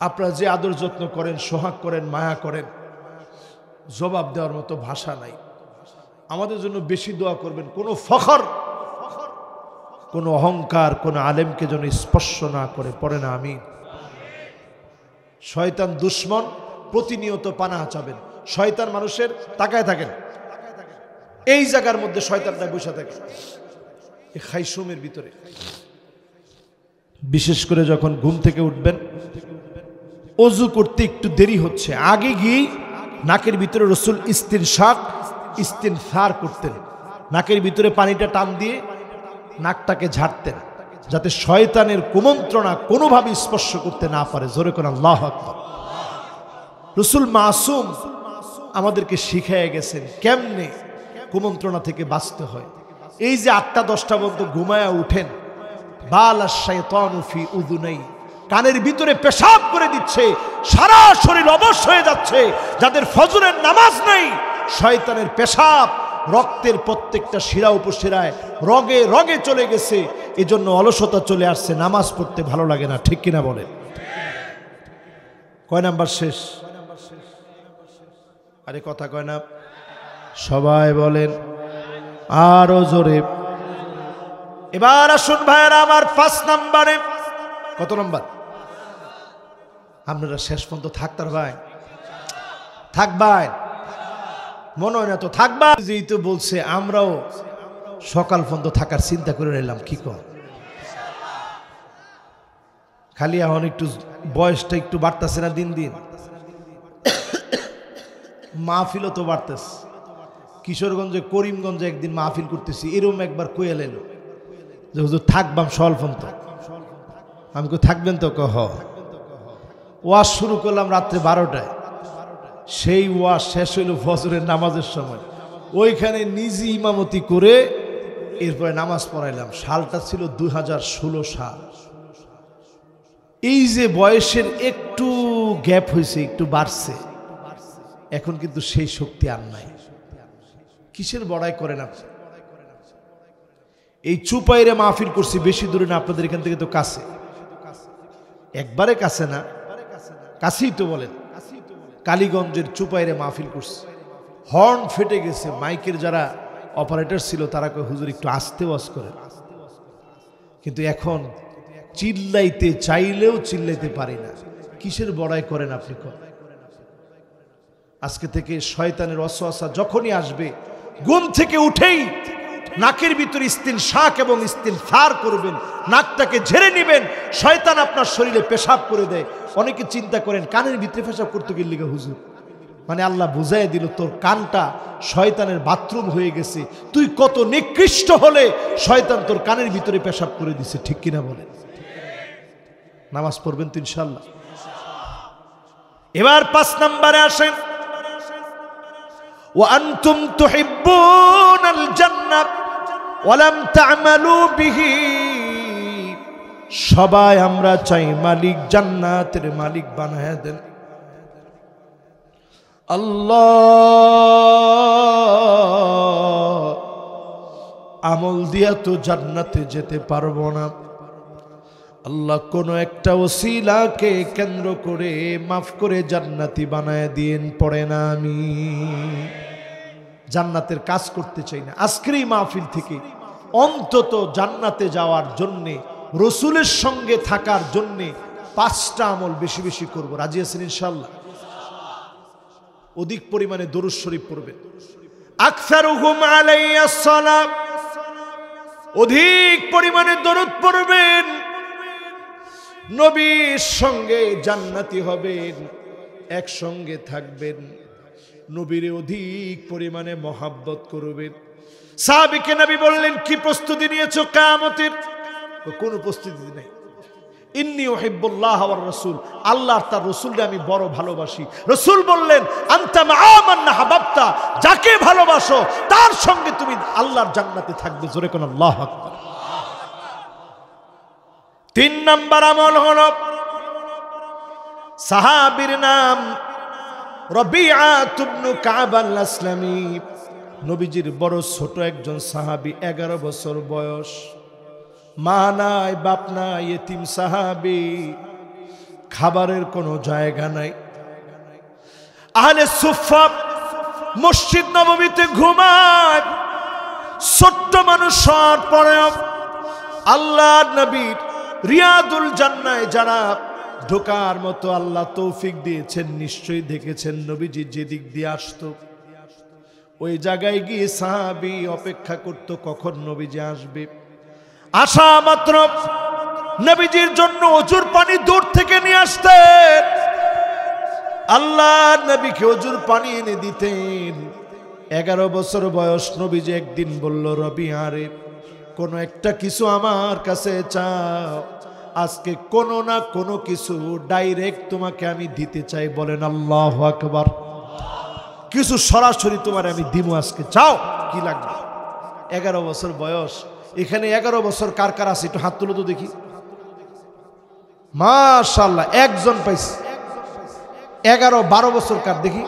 আপনারা যে আদর যত্ন করেন, সোহাগ করেন, মায়া করেন, জবাব দেওয়ার মতো ভাষা নাই। আমাদের জন্য বেশি দোয়া করবেন, কোনো ফখর, কোনো অহংকার কোনো আলেমকে যেন স্পর্শ না করে, পড়ে না আমি। শয়তান দুশ্মন, প্রতিনিয়ত পানাহ চাবেন। শয়তান মানুষের তাকায় থাকেন, এই জায়গার মধ্যে শয়তানটা বসে থাকে, এই খাইসুমের ভিতরে। বিশেষ করে যখন ঘুম থেকে উঠবেন, ওযু করতে একটু দেরি হচ্ছে, আগে গিয়ে নাকের ভিতরে রাসূল ইস্তিনশাক ইস্তিনসার করতেন, নাকের ভিতরে পানিটা টান দিয়ে নাকটাকে ঝাড়তেন, যাতে শয়তানের কুমন্ত্রণা কোনোভাবে স্পর্শ করতে না পারে। জোরে করে আল্লাহু আকবার। রাসূল মাসুম আমাদেরকে শিখিয়ে গেছেন কেমনে কুমন্ত্রণা থেকে বাঁচতে হয়। এই যে ৮টা-১০টা পর্যন্ত ঘুমায়া উঠেন, বালা শাইতানু ফি উযুনাই, কানের ভিতরে পেশাব করে দিচ্ছে, সারা শরীর অবশ হয়ে যাচ্ছে। যাদের ফজরের নামাজ নেই, শয়তানের পেশাব রক্তের প্রত্যেকটা শিরা উপশিরায় রগে রগে চলে গেছে, এজন্য অলসতা চলে আসছে, নামাজ পড়তে ভালো লাগে না। ঠিক কিনা বলেন? কয় নাম্বার শেষ? আরে কথা কয় না, সবাই বলেন আরো জোরে। এবার আসুন ভাইয়েরা আমার ৫ নাম্বারে। কত নাম্বার? আপনারা শেষ পর্যন্ত থাকতার ভাই, থাকবাই, মনে হয় না তো থাকবা। যেই তো বলছে আমরাও সকাল পর্যন্ত থাকার চিন্তা করে রইলাম, কি কর খালি এখন একটু বয়সটা একটু বাড়তেছে না দিন দিন, মাহফিলও তো বাড়তেছে। কিশোরগঞ্জে করিমগঞ্জে একদিন মাহফিল করতেছি, এরকম একবার কয়ে এলো যে হুজুর থাকবাম সল পর্যন্ত। আমি কই থাকবেন তো? কহ। ওয়াজ শুরু করলাম রাত্রে 12টায়, সেই ওয়াজ শেষ হইল ফজরের নামাজের সময়। ওইখানে নিজে ইমামতি করে এরপরে নামাজ পড়াইলাম। সালটা ছিল 2016 সাল। এই যে বয়সের একটু গ্যাপ হয়েছে, একটু বাড়ছে, এখন কিন্তু সেই শক্তি আর নাই। কিসের বড়াই করেন আপনি? এই চুপাইরে মাহফিল করছি, বেশি দূরে না, আপনাদের এখান থেকে তো কাছে, একবারে কাছে না, কাছেই তো বলেন। কালীগঞ্জের চুপাইরে মাহফিল করছি, হর্ন ফেটে গেছে। মাইকের যারা অপারেটর ছিল তারা কয় হুজুর একটু আস্তে ওয়াজ করেন। কিন্তু এখন চিল্লাইতে চাইলেও চিল্লাইতে পারি না। কিসের বড়াই করেন আপনি? আজকে থেকে শয়তানের ওয়াসওয়াসা যখনই আসবে, ঘুম থেকে উঠেই নাকের ভিতরে ইস্তিনশাক এবং ইস্তিগফার করবেন, নাকটাকে ঝেড়ে নেবেন। শয়তান আপনার শরীরে পেশাব করে দেয়। অনেকে চিন্তা করেন কানের ভিতরে পেশাব করতে গেলে হুজুর, মানে আল্লাহ বুঝাই দিল তোর কানটা শয়তানের বাথরুম হয়ে গেছে। তুই কত নিকৃষ্ট হলে শয়তান তোর কানের ভিতরে পেশাব করে দিছে, ঠিক কিনা বলেন? নামাজ পড়বেন তো ইনশাআল্লাহ। এবার 5 নম্বরে আসেন, ওয়া আনতুম তুহিব্বুনাল জান্নাহ ওয়া লাম তা'মালু বিহি। সবাই আমরা চাই মালিক জান্নাতের মালিক বানায় দেন। আল্লাহ, আমল দিয়া তো জান্নাতে যেতে পারবো না। আল্লাহ কোন একটা ওসিলাকে কেন্দ্র করে মাফ করে জান্নাতি বানায় দিয়েন, পড়ে না আমি জান্নাতের কাজ করতে চাই না। আজকের এই মাহফিল থেকে অন্তত জান্নাতে যাওয়ার জন্যে, রসুলের সঙ্গে থাকার জন্যে 5টা আমল বেশি বেশি করব। রাজি আছেন ইনশাআল্লাহ? অধিক পরিমাণে দরুদ শরীফ পড়বেন। আকসারুহুম আলাইহিস সালাম, অধিক পরিমাণে দরুদ পড়বেন। নবীর সঙ্গে জান্নাতি হবেন, একসঙ্গে থাকবেন, নবীর অধিক পরিমাণে মহাব্বত করবেন। সাহাবীকে নবী বললেন, কি প্রস্তুতি নিয়েছো কিয়ামতের? কোনো প্রস্তুতি নেই। ইন্নী উহিব্বুল্লাহ ওয়ার রাসূল, আল্লাহ আর তার রাসূলকে আমি বড় ভালোবাসি। রাসূল বললেন, আনতা মা'a মান আহবাবতা, যাকে ভালোবাসো তার সঙ্গে তুমি আল্লাহর জান্নাতে থাকবে। জোরে কোন আল্লাহু আকবার। 3 নম্বর আমল হলো, সাহাবীর নাম রবিআ ইবনে কাব আল-আসলামী, নবীজির বড় ছোট একজন সাহাবী, 11 বছর বয়স, মা নাই বাপ নাই, এতিম সাহাবী, খাবারের কোনো জায়গা নাই। আহলে সুফফা মসজিদ নববীতে ঘুমায়, ছোট্ট মানুষ হওয়ার পরেও আল্লাহর নবীর রিয়াদুল জান্নায় যারা ঢোকার মতো আল্লাহ তৌফিক দিয়েছেন, নিশ্চয়ই দেখেছেন নবীজি যেদিক দিয়ে আসতো ওই জায়গায় গিয়ে সাহাবী অপেক্ষা করত কখন নবীজি আসবে। আসা মাত্র নবীজির জন্য অজুর পানি দূর থেকে নিয়ে আসতেন, আল্লাহ নবীকে অজুর পানি এনে দিতেন। 11 বছর বয়স নবীজি একদিন বলল, রবিআ রে, কোনো একটা কিছু আমার কাছে চাও, আজকে কোনো না কোনো কিছু ডাইরেক্ট তোমাকে আমি দিতে চাই। বলেন আল্লাহু আকবার। কিছু সরাসরি তোমার আমি দিব আজকে, চাও কি লাগবে? 11 বছর বয়স। এখানে 11 বছর কার কার আছে একটু হাত তুলো তো দেখি। মাশাআল্লাহ, একজন পাইছে। 11-12 বছর কার দেখি?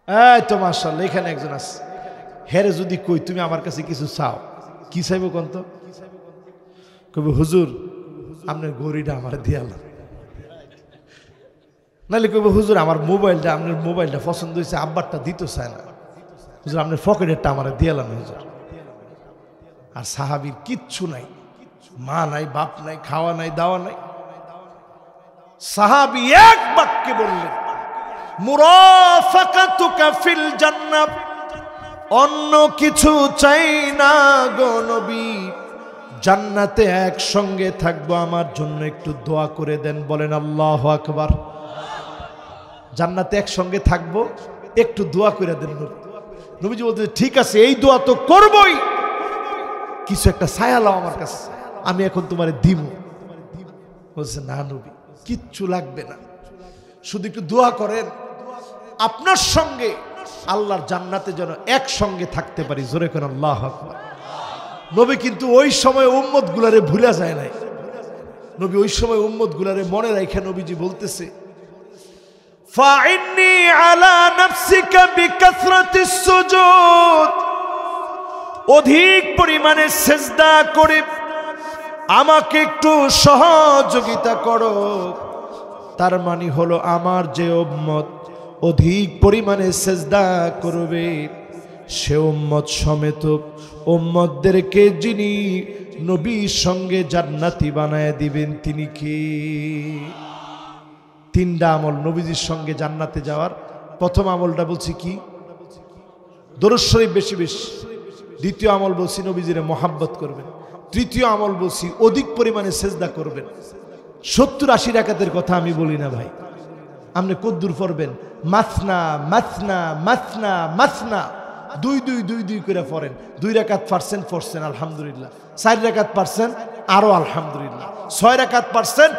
এই তো মাশাআল্লাহ, এখানে একজন আছে। হেরে যদি কই তুমি আমার কাছে কিছু চাও, কি চাইবো কোন তো? কবে হুজুর আপনার ঘড়িটা আমার দিয়ালাম, নাহলে কবে হুজুর আমার মোবাইলটা, আপনার মোবাইলটা পছন্দ হয়েছে, আব্বারটা দিতে চায় না, হুজুর আপনার পকেটেরটা আমার দিয়ালাম হুজুর। আর সাহাবীর কিচ্ছু নাই, মা নাই বাপ নাই, খাওয়া নাই দাওয়া নাই। সাহাবী এক বাক্যে বললেন, মুরাফাকাতুকা ফিল জান্নাহ, অন্য কিছু চাই না গো নবী, জান্নাতে একসঙ্গে থাকবো, আমার জন্য একটু দোয়া করে দেন। বলেন আল্লাহু আকবার। জান্নাতে একসঙ্গে থাকবো, একটু দোয়া করে দেন। নবীজি বলতে ঠিক আছে, এই দোয়া তো করবই, কিছু একটা ছায়া লাও আমার কাছে, আমি এখন তোমারে দিব। বলছে না নবী, কিচ্ছু লাগবে না, শুধু একটু দোয়া করেন আপনার সঙ্গে আল্লাহর জান্নাতে যেন একসঙ্গে থাকতে পারি। জোরে করেন আল্লাহু আকবার। নবী কিন্তু ওই সময় উম্মত গুলারে ভুলা যায় নাই। নবী ওই সময় উম্মত গুলারে মনে রাখে নবীজি বলতেছে, ফাইন্নি আলা নাফসিকা বিকাসরাতিস সুজুদ, অধিক পরিমাণে সিজদা করে আমাকে একটু সহযোগিতা করো। তার মানে হলো আমার যে উম্মত অধিক পরিমাণে সিজদা করবে, সে উম্মত সমেত উম্মতদেরকে যিনি নবীর সঙ্গে জান্নাতি বানায় দিবেন তিনি কি? তিনটা আমল নবীজির সঙ্গে জান্নাতে যাওয়ার। প্রথম আমলটা বলছি কি? দরুদ শরীফ বেশি বেশি। দ্বিতীয় আমল বলছি নবীজিরে মহাব্বত করবেন। তৃতীয় আমল বলছি অধিক পরিমাণে সেজদা করবেন। 70-80 রাকাতের কথা আমি বলি না ভাই, আপনি কদ্দুর পড়বেন? মাসনা মাসনা মাসনা মাসনা, 2-2 করে পড়েন। 2 রাকাত পারছেন পড়ছেন আলহামদুলিল্লাহ, 4 রাকাত পারছেন আরো আলহামদুলিল্লাহ, 6 রাকাত পারছেন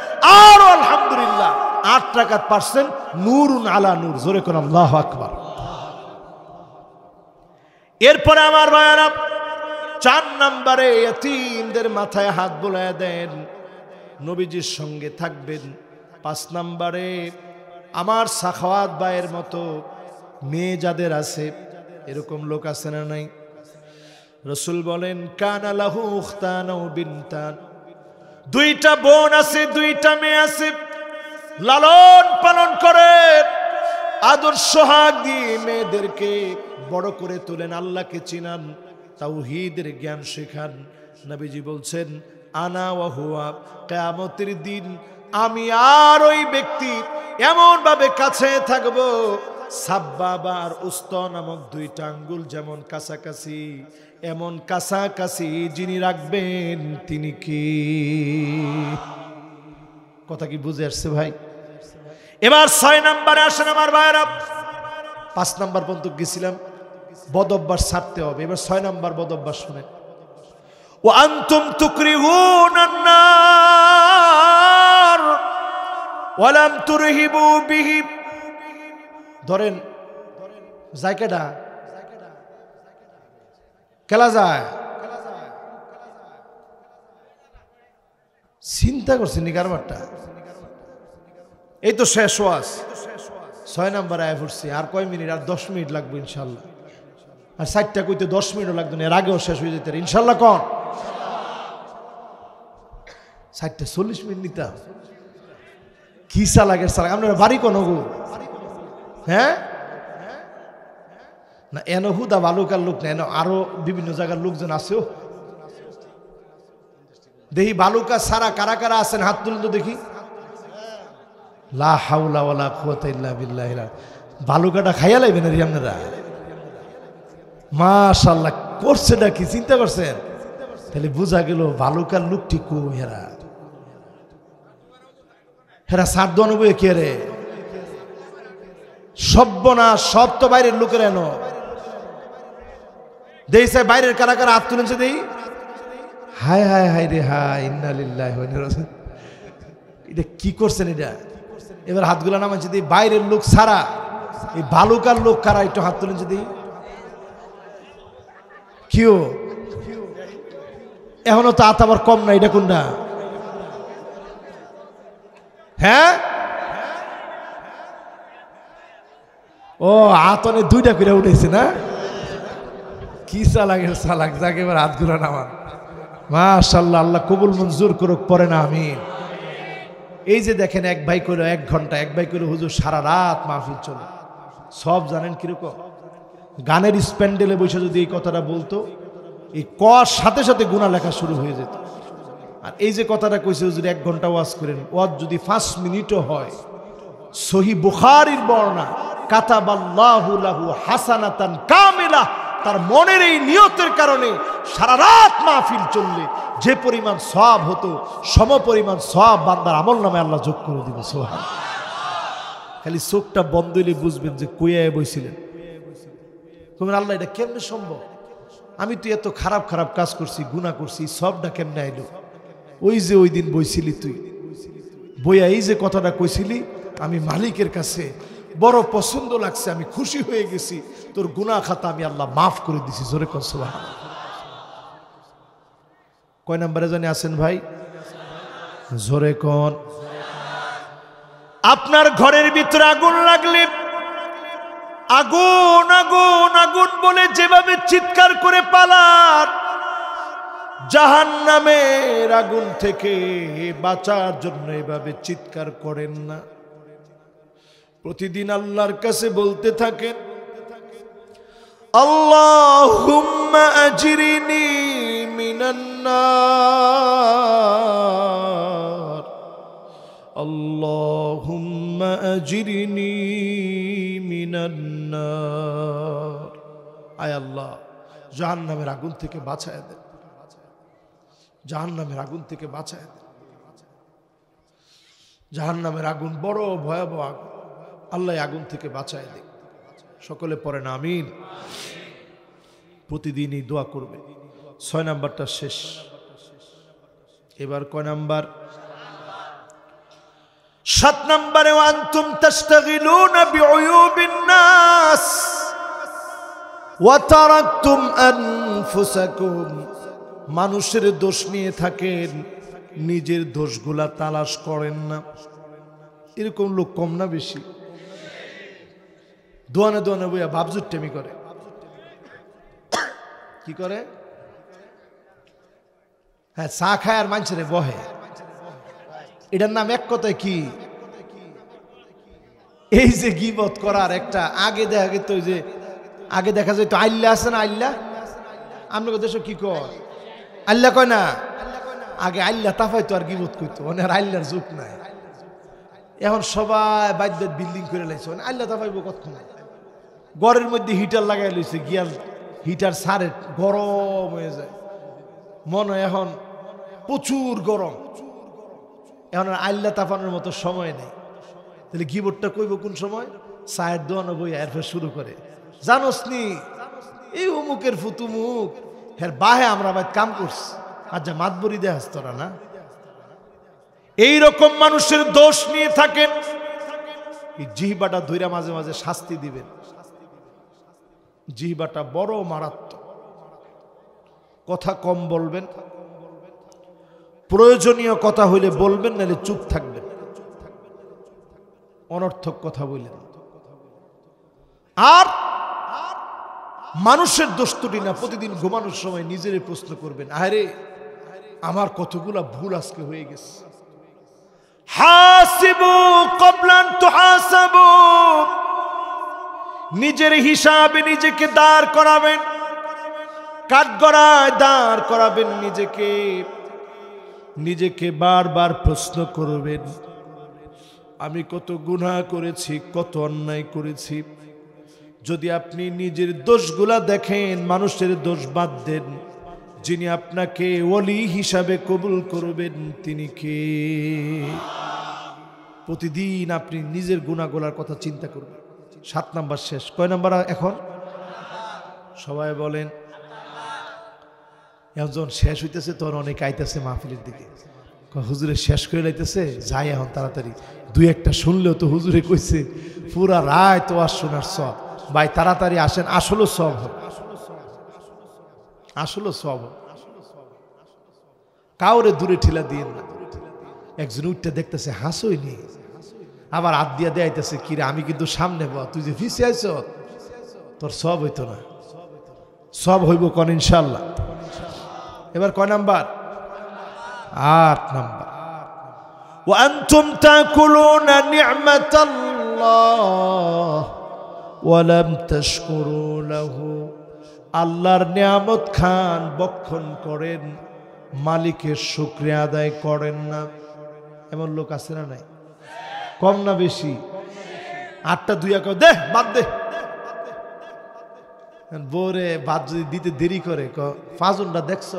আরো আলহামদুলিল্লাহ, 8 রাকাত পারছেন নূরুন আলা নূর। জোরে কোন আল্লাহু আকবার। এরপরে আমার ভাইয়েরা 4 নম্বরে ইতিমদের মাথায় হাত বুলায় দেন, নবীজির সঙ্গে থাকবেন। 5 নম্বরে আমার সাখাওয়াত ভাইয়ের মতো মেয়ে যাদের আছে, এরকম লোক আছে না নাই? রাসূল বলেন কানা লাহু উখতান ও বিনতান, 2টা বোন আছে, 2টা মেয়ে আছে, লালন পালন করে আদর সোহাগ দিয়ে মেয়েদেরকে বড় করে তোলেন, আল্লাহকে চিনান, তাওহীদের জ্ঞান শেখান। নবীজি বলছেন আনা ওয়া হুয়া, কিয়ামতের দিন আমি আর ওই ব্যক্তি এমন ভাবে কাছে থাকবো, সাব্বাবা আর উস্তা নামক 2টা আঙ্গুল যেমন কাছাকাছি, এমন কাছাকাছি যিনি রাখবেন তিনি কি? কথা কি বুঝে আসছে ভাই? এবার 6 নম্বরে আসেন আমার ভাইরা। 5 নম্বর পর্যন্ত গেছিলাম, বদ অভ্যাস ছাড়তে হবে। এবার 6 নম্বর বদ অভ্যাস শুনেন। ওয়া আনতুম তুকরিহুনান নার ওয়া লাম তুরহিবু বিহি। ধরেন জায়গাটা খেলা যায়, চিন্তা করছেন নি কারবারটা? এই তো শেষ ওয়াজ, 6 নম্বর আয় পড়ছি। আর কয় মিনিট? আর 10 মিনিট লাগবে ইনশাল্লাহ। আর 4টা কইতে 10 মিনিটও লাগতো না, এর আগেও শেষ হয়ে যেত ইনশাল্লাহ। কন 4টা 40 মিনিট নিতাম। কি চালাকের চালাক আপনারা বাড়ি কোন গো? হ্যাঁ না, এন হুদা বালুকার লোক না, এন আরো বিভিন্ন জায়গার লোকজন আছেও। দেখি বালুকা সারা কারা কারা আছেন হাত তুলুন তো দেখি। লা হাওলা ওয়ালা কুওয়াতা ইল্লা বিল্লাহ। বালুকাটা খাইয়া লাইবেন রে আপনারা? মাশাআল্লাহ, করছেটা কি চিন্তা করছেন? তাহলে বোঝা গেল বালুকার লোকটি কো। হেরা হেরা 7-92 কে রে? সব্বনা, সব তো বাইরের লোকের। এন দেই সাহেব বাইরের কারা কারা হাত তুলেছে দেই। হায় হায় হায় রে হায়, ইন্না লিল্লাহি ওয়া ইন্না ইলাইহি রাজিউন। এটা কি করছেন এটা? এবার হাতগুলা নামাইছে দিই। বাইরের লোক ছাড়া এই বালুকার লোক কারা একটু হাত তুলেছে দিই। কিও এখনো তো হাত আবার কম না, এটা কোনটা? হ্যাঁ ও আতনে 2টা করে উঠেছে না? কি চালাকের চালাক। যাকে এবার হাতগুলা নামান। মাশাআল্লাহ, আল্লাহ কবুল মঞ্জুর করুক, পড়ে না আমিন। এই যে দেখেন, এক ভাই করে 1 ঘন্টা, এক ভাই করে হুজুর সারা রাত মাহফিল চলে। সব জানেন কিরকম? গানের স্প্যান্ডেলে বসে যদি এই কথাটা বলতো, এই কর সাথে সাথে গুনাহ লেখা শুরু হয়ে যেত। আর এই যে কথাটা কইছে হুজুর 1 ঘন্টা ওয়াজ করেন, ওয়াজ যদি 5 মিনিটও হয়, সহিহ বুখারীর বর্ণনা, কাতাবাল্লাহু লাহু হাসানাতান কামিলা, তার মনের এই নিয়তের কারণে সারা রাত মাহফিল চললে যে পরিমাণ সওয়াব হতো সম পরিমাণ সওয়াব বান্দার আমলনামায় আল্লাহ যোগ করে দিবে। সুবহানাল্লাহ। খালি চোখটা বন্ধ হইলে বুঝবেন যে কইয়ায় বইছিলেন। তুমি আল্লাহ এটা কেমনে সম্ভব? আমি তো এত খারাপ খারাপ কাজ করছি, গুনাহ করছি, সবটা কেমনে আইলো? ওই যে ওই দিন বইছিলি তুই, বইয়া এই যে কথাটা কইছিলি, আমি মালিকের কাছে বড় পছন্দ লাগছে, আমি খুশি হয়ে গেছি, তোর গুনাহ খাতা আমি আল্লাহ মাফ করে দিছি। জোরে কর সুবহানাল্লাহ। কয় নম্বরে জানি আছেন ভাই? জোরে কোন। আপনার ঘরের ভিতরে আগুন লাগলে আগুন আগুন আগুন বলে যেভাবে চিৎকার করে পালান, জাহান্নামের আগুন থেকে বাঁচার জন্য এভাবে চিৎকার করেন না। প্রতিদিন আল্লাহর কাছে বলতে থাকেন, আল্লাহুম্মা আজরিনি মিনান নার, আল্লাহুম্মা আজরিনি মিনান নার। আয় আল্লাহ, জাহান্নামের আগুন থেকে বাঁচায় দেন, জাহান্নামের আগুন থেকে বাঁচায় দেন। জাহান্নামের আগুন বড় ভয়াবহ আগুন, আল্লাহ আগুন থেকে বাঁচায় দেন। সকলে পড়েন আমিন। প্রতিদিনই দোয়া করবে। 6 নাম্বারটা শেষ, এবার কয় নাম্বার? 7 নম্বরে আনতুম তাশতাগিলুনা বিউয়ুবিন নাস ওয়া তারাকতুম আনফুসাকুম। মানুষের দোষ নিয়ে থাকেন, নিজের দোষগুলা তালাশ করেন না। এরকম লোক কম না বেশি? দোয়ানে দোয়ানে বইয়া ভাবজুট্টেমি করে। কি করে? হ্যাঁ, চা খায় আর মানুষের বহে। এটার নাম এক কথায় কি? এই যে গীবত করার একটা আগে দেখা যেত, যে আগে দেখা যেত আল্লাহ আছে না, আল্লাহ আপনাকে দেশ কি কয়? আল্লাহ কয় না, আগে আল্লাহ তাফাইতো আর গীবত কইতো, মানে আর আল্লাহর যুগ নাই। এখন সবাই বাদ্য বিল্ডিং করে লাইছে, মানে আল্লাহ তাফাইবো কতক্ষণ? ঘরের মধ্যে হিটার লাগাই লইছে, গিয়ার হিটার সারে গরম হয়ে যায়, মনে হয় এখন প্রচুর গরম। এখন আর আল্লাহ তাফানোর মতো সময় নেই। তাহলে গীবতটা কইব কোন সময়? চায়ের দোয়ানো বই এরপর শুরু করে, জানোস নি এই অমুকের ফুতুমুক হের বাহে আমরা ভাই কাম করছি, আর যা মাতবরি দেয় তোরা না। এইরকম মানুষের দোষ নিয়ে থাকেন, এই জিহ্বাটা ধইরা মাঝে মাঝে শাস্তি দিবেন। জিহ্বাটা বড় মারাত্মক, কথা কম বলবেন, প্রয়োজনীয় কথা হইলে বলবেন, নাহলে চুপ থাকবেন, অনর্থক কথা বললেন। আর মানুষের দোষ ত্রুটি না, প্রতিদিন ঘুমানোর সময় নিজেরই প্রশ্ন করবেন, আরে আমার কতগুলা ভুল আজকে হয়ে গেছে। হাসিবু ক্বাবলা আন তুহাসাবু, নিজের হিসাবে নিজেকে দাঁড় করাবেন, কাঠগড়ায় দাঁড় করাবেন নিজেকে। নিজেকে বারবার প্রশ্ন করবেন, আমি কত গুনাহ করেছি, কত অন্যায় করেছি। যদি আপনি নিজের দোষগুলা দেখেন, মানুষের দোষ বাদ দেন, যিনি আপনাকে ওলি হিসাবে কবুল করবেন তিনি কে? প্রতিদিন আপনি নিজের গুনাহগুলার কথা চিন্তা করবেন। 7 নাম্বার শেষ। কয় নাম্বার এখন? সবাই বলেন। এখন শেষ হইতেছে, তোর অনেক আইতেছে মাহফিলের দিকে, হুজুরে শেষ করে লাইতেছে, যাই এখন তাড়াতাড়ি। 2-1টা শুনলেও তো হুজুরে কইছে পুরা রায় তো আর শোনার সব। ভাই তাড়াতাড়ি আসেন, আসলে সব হবে, আসলে সব হবে। কাউরে দূরে ঠেলা দিয়ে না। একজন উঠতে দেখতেছে হাসই নি, আবার হাত দিয়া দেয়াইতেছে, কিরে আমি কিন্তু সামনে বা তুই যে ফিসে আইছ, তোর সব হইতো না। সব হইব কোন ইনশাল্লাহ। এবার কয় নাম্বার? 8 নাম্বার। ওয়া আনতুম তাকুলুনা নি'মাতাল্লাহ ওয়া লাম তাশকুরু লাহু, আল্লাহর নিয়ামত খান, বক্ষণ করেন, মালিকের শুকরিয়া আদায় করেন না। এমন লোক আছে না নাই? কম না বেশি? 8টা 2 দে, বাদ দে। বউরে ভাত যদি দিতে দেরি করে ফাজুনটা দেখছ,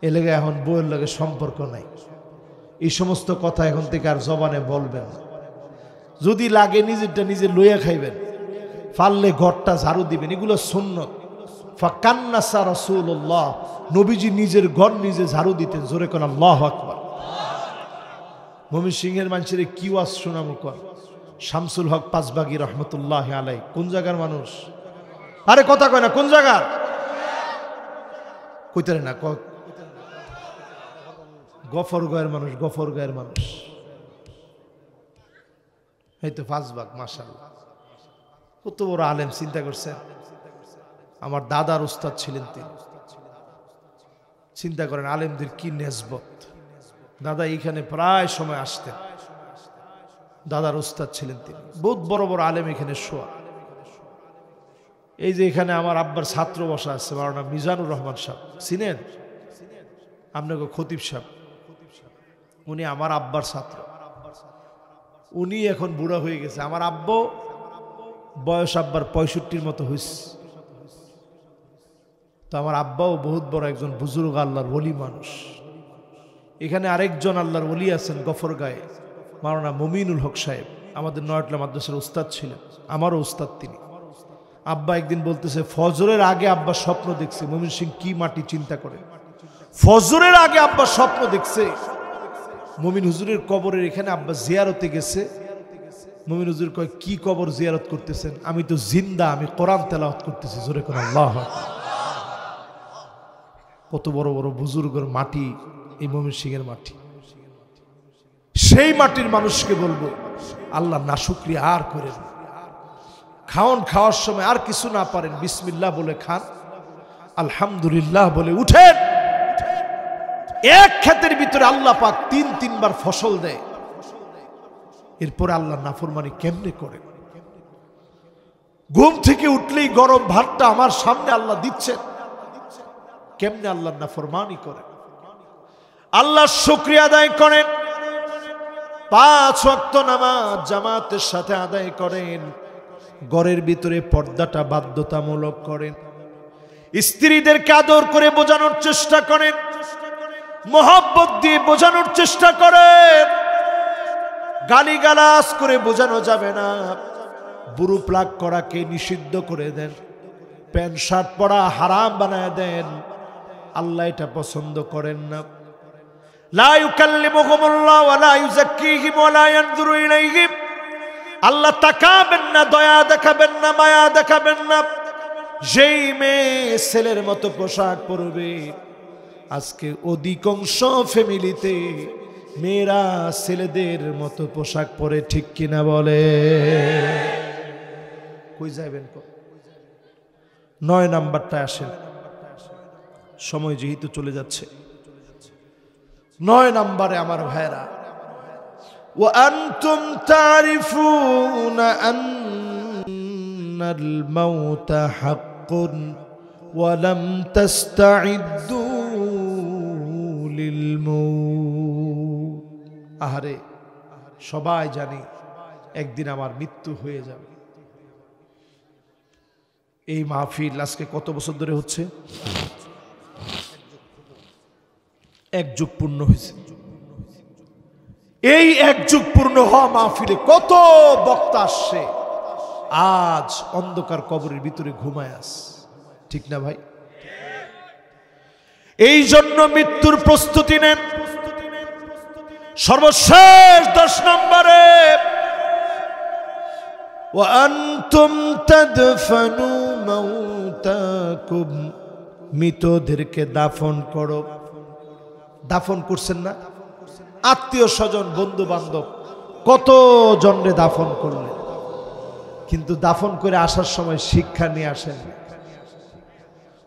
এ লেগে এখন বউয়ের লগে সম্পর্ক নাই। এই সমস্ত কথা এখন থেকে আর জবানে বলবেন না। যদি লাগে নিজেরটা নিজে লইয়া খাইবেন, পারলে ঘরটা ঝাড়ু দিবেন, এগুলো সুন্নত। ফাকান্নাসা রাসূলুল্লাহ, নবীজি নিজের ঘর নিজে ঝাড়ু দিতেন। জোরে কোন আল্লাহু আকবার। ময়মনসিংহের মানুষের কি ওয়াজ শোনামু কর, শামসুল হক পাঁচবাগী রহমতুল্লাহ আলাই কোন জায়গার মানুষ? আরে কথা কয় না, কোন জায়গার? কইতারে না, গফরগাঁয়ের মানুষ, গফরগাঁয়ের মানুষ। এই তো পাঁচবাগ, মাশাআল্লাহ, কত বড় আলেম। চিন্তা করছেন, আমার দাদার উস্তাদ ছিলেন তিনি। চিন্তা করেন আলেমদের কি নেসবত। দাদা এইখানে প্রায় সময় আসতেন, দাদার উস্তাদ ছিলেন তিনি। বহুত বড় বড় আলেম এখানে শোয়া। এই যে এখানে আমার আব্বার ছাত্র বসা আছে, মাওলানা মিজানুর রহমান সাহেব, চিনেন? আপনাকে খতিব সাহেব, উনি আমার আব্বার ছাত্র। উনি এখন বুড়া হয়ে গেছে। আমার আব্বু বয়স আব্বার 65-র মতো হয়েছে। তো আমার আব্বাও বহুত বড় একজন বুজুর্গ আল্লাহর ওলি মানুষ। এখানে আরেকজন আল্লাহর ওলি আছেন গফরগাঁয়ে, মাওলানা মুমিনুল হক সাহেব, আমাদের নয়াটলা মাদ্রাসার উস্তাদ ছিলেন, আমারও উস্তাদ তিনি। আব্বা একদিন বলতেছে, ফজরের আগে আব্বা স্বপ্ন দেখছে। ময়মনসিংহ কি মাটি চিন্তা করে, ফজরের আগে আব্বা স্বপ্ন দেখছে মুমিন হুজুরের কবরের এখানে আব্বা জিয়ারতে গেছে। মুমিন হুজুর কয়, কি কবর জিয়ারত করতেছেন? আমি তো জিন্দা, আমি কোরআন তেলাওয়াত করতেছি। জোরে কোন আল্লাহ। কত বড় বড় বুজুর্গের মাটি এই ময়মনসিংহের মাটি। সেই মাটির মানুষকে বলবো, আল্লাহ নাশুকরিয়া আর করেন। খাওয়ার সময় আর কিছু না পারেন, বিসমিল্লাহ বলে খান, আলহামদুলিল্লাহ বলে উঠেন। এক ক্ষেতের ভিতরে আল্লাহ পাক 3 বার ফসল দেয়। এরপরে আল্লাহ নাফরমানি কেমনে করে? ঘুম থেকে উঠলেই গরম ভাতটা আমার সামনে আল্লাহ দিচ্ছেন, কেমনে আল্লাহ নাফরমানি করে? আল্লাহ শুকরিয়া আদায় করেন, 5 ওয়াক্ত নামাজ জামাতের সাথে আদায় করেন, ঘরের ভিতরে পর্দাটা বাধ্যতামূলক করেন, স্ত্রীদেরকে আদর করে বোঝানোর চেষ্টা করেন, মহব্বত দিয়ে বোঝানোর চেষ্টা করেন। গালিগালাজ করে বোঝানো যাবে না। বুড়ো প্লাগ করাকে নিষিদ্ধ করে দেন, প্যান্ট শার্ট পরা হারাম বানায় দেন। আল্লাহ এটা পছন্দ করেন না। লা ইউকাল্লিমুহুমুল্লাহু ওয়া লা ইউযাক্কিহিম ওয়া লা ইয়ানজুরু ইলাইহিম। আল্লাহ তাকাবেন না, দয়া দেখাবেন না, মায়া দেখাবেন না। যেই মেয়ে ছেলের মতো পোশাক পরবে, আজকে অধিকাংশ ফ্যামিলিতে মেয়েরা ছেলেদের মতো পোশাক পরে, ঠিক কিনা বলে? কই যাবেন? 9 নাম্বারটা আসেন, সময় যেহেতু চলে যাচ্ছে। 9 নাম্বারে আমার ভাইরা, ওয়া আনতুম তারিফুনা আন্নাল মাউতা হাক্কুন ওয়া লাম তাস্তাইদ্দু লিল মাউত। আহারে, সবাই জানি একদিন আমার মৃত্যু হয়ে যাবে। এই মাহফিল আজকে কত বছর ধরে হচ্ছে? 1 যুগ পূর্ণ হয়েছে। এই 1 যুগ পূর্ণ হওয়া মাহফিলে কত বক্তা আসছে, আজ অন্ধকার কবরের ভিতরে ঘুমায় আস, ঠিক না ভাই? এই জন্য মৃত্যুর প্রস্তুতি নেন। সর্বশেষ 10 নম্বরে, ওয়া আনতুম তাদফানু মাউতাকুম, মৃতদেরকে দাফন করো। দাফন করছেন না? আত্মীয় স্বজন বন্ধু বান্ধব কত জনরে দাফন করলেন, কিন্তু দাফন করে আসার সময় শিক্ষা নিয়ে আসেন।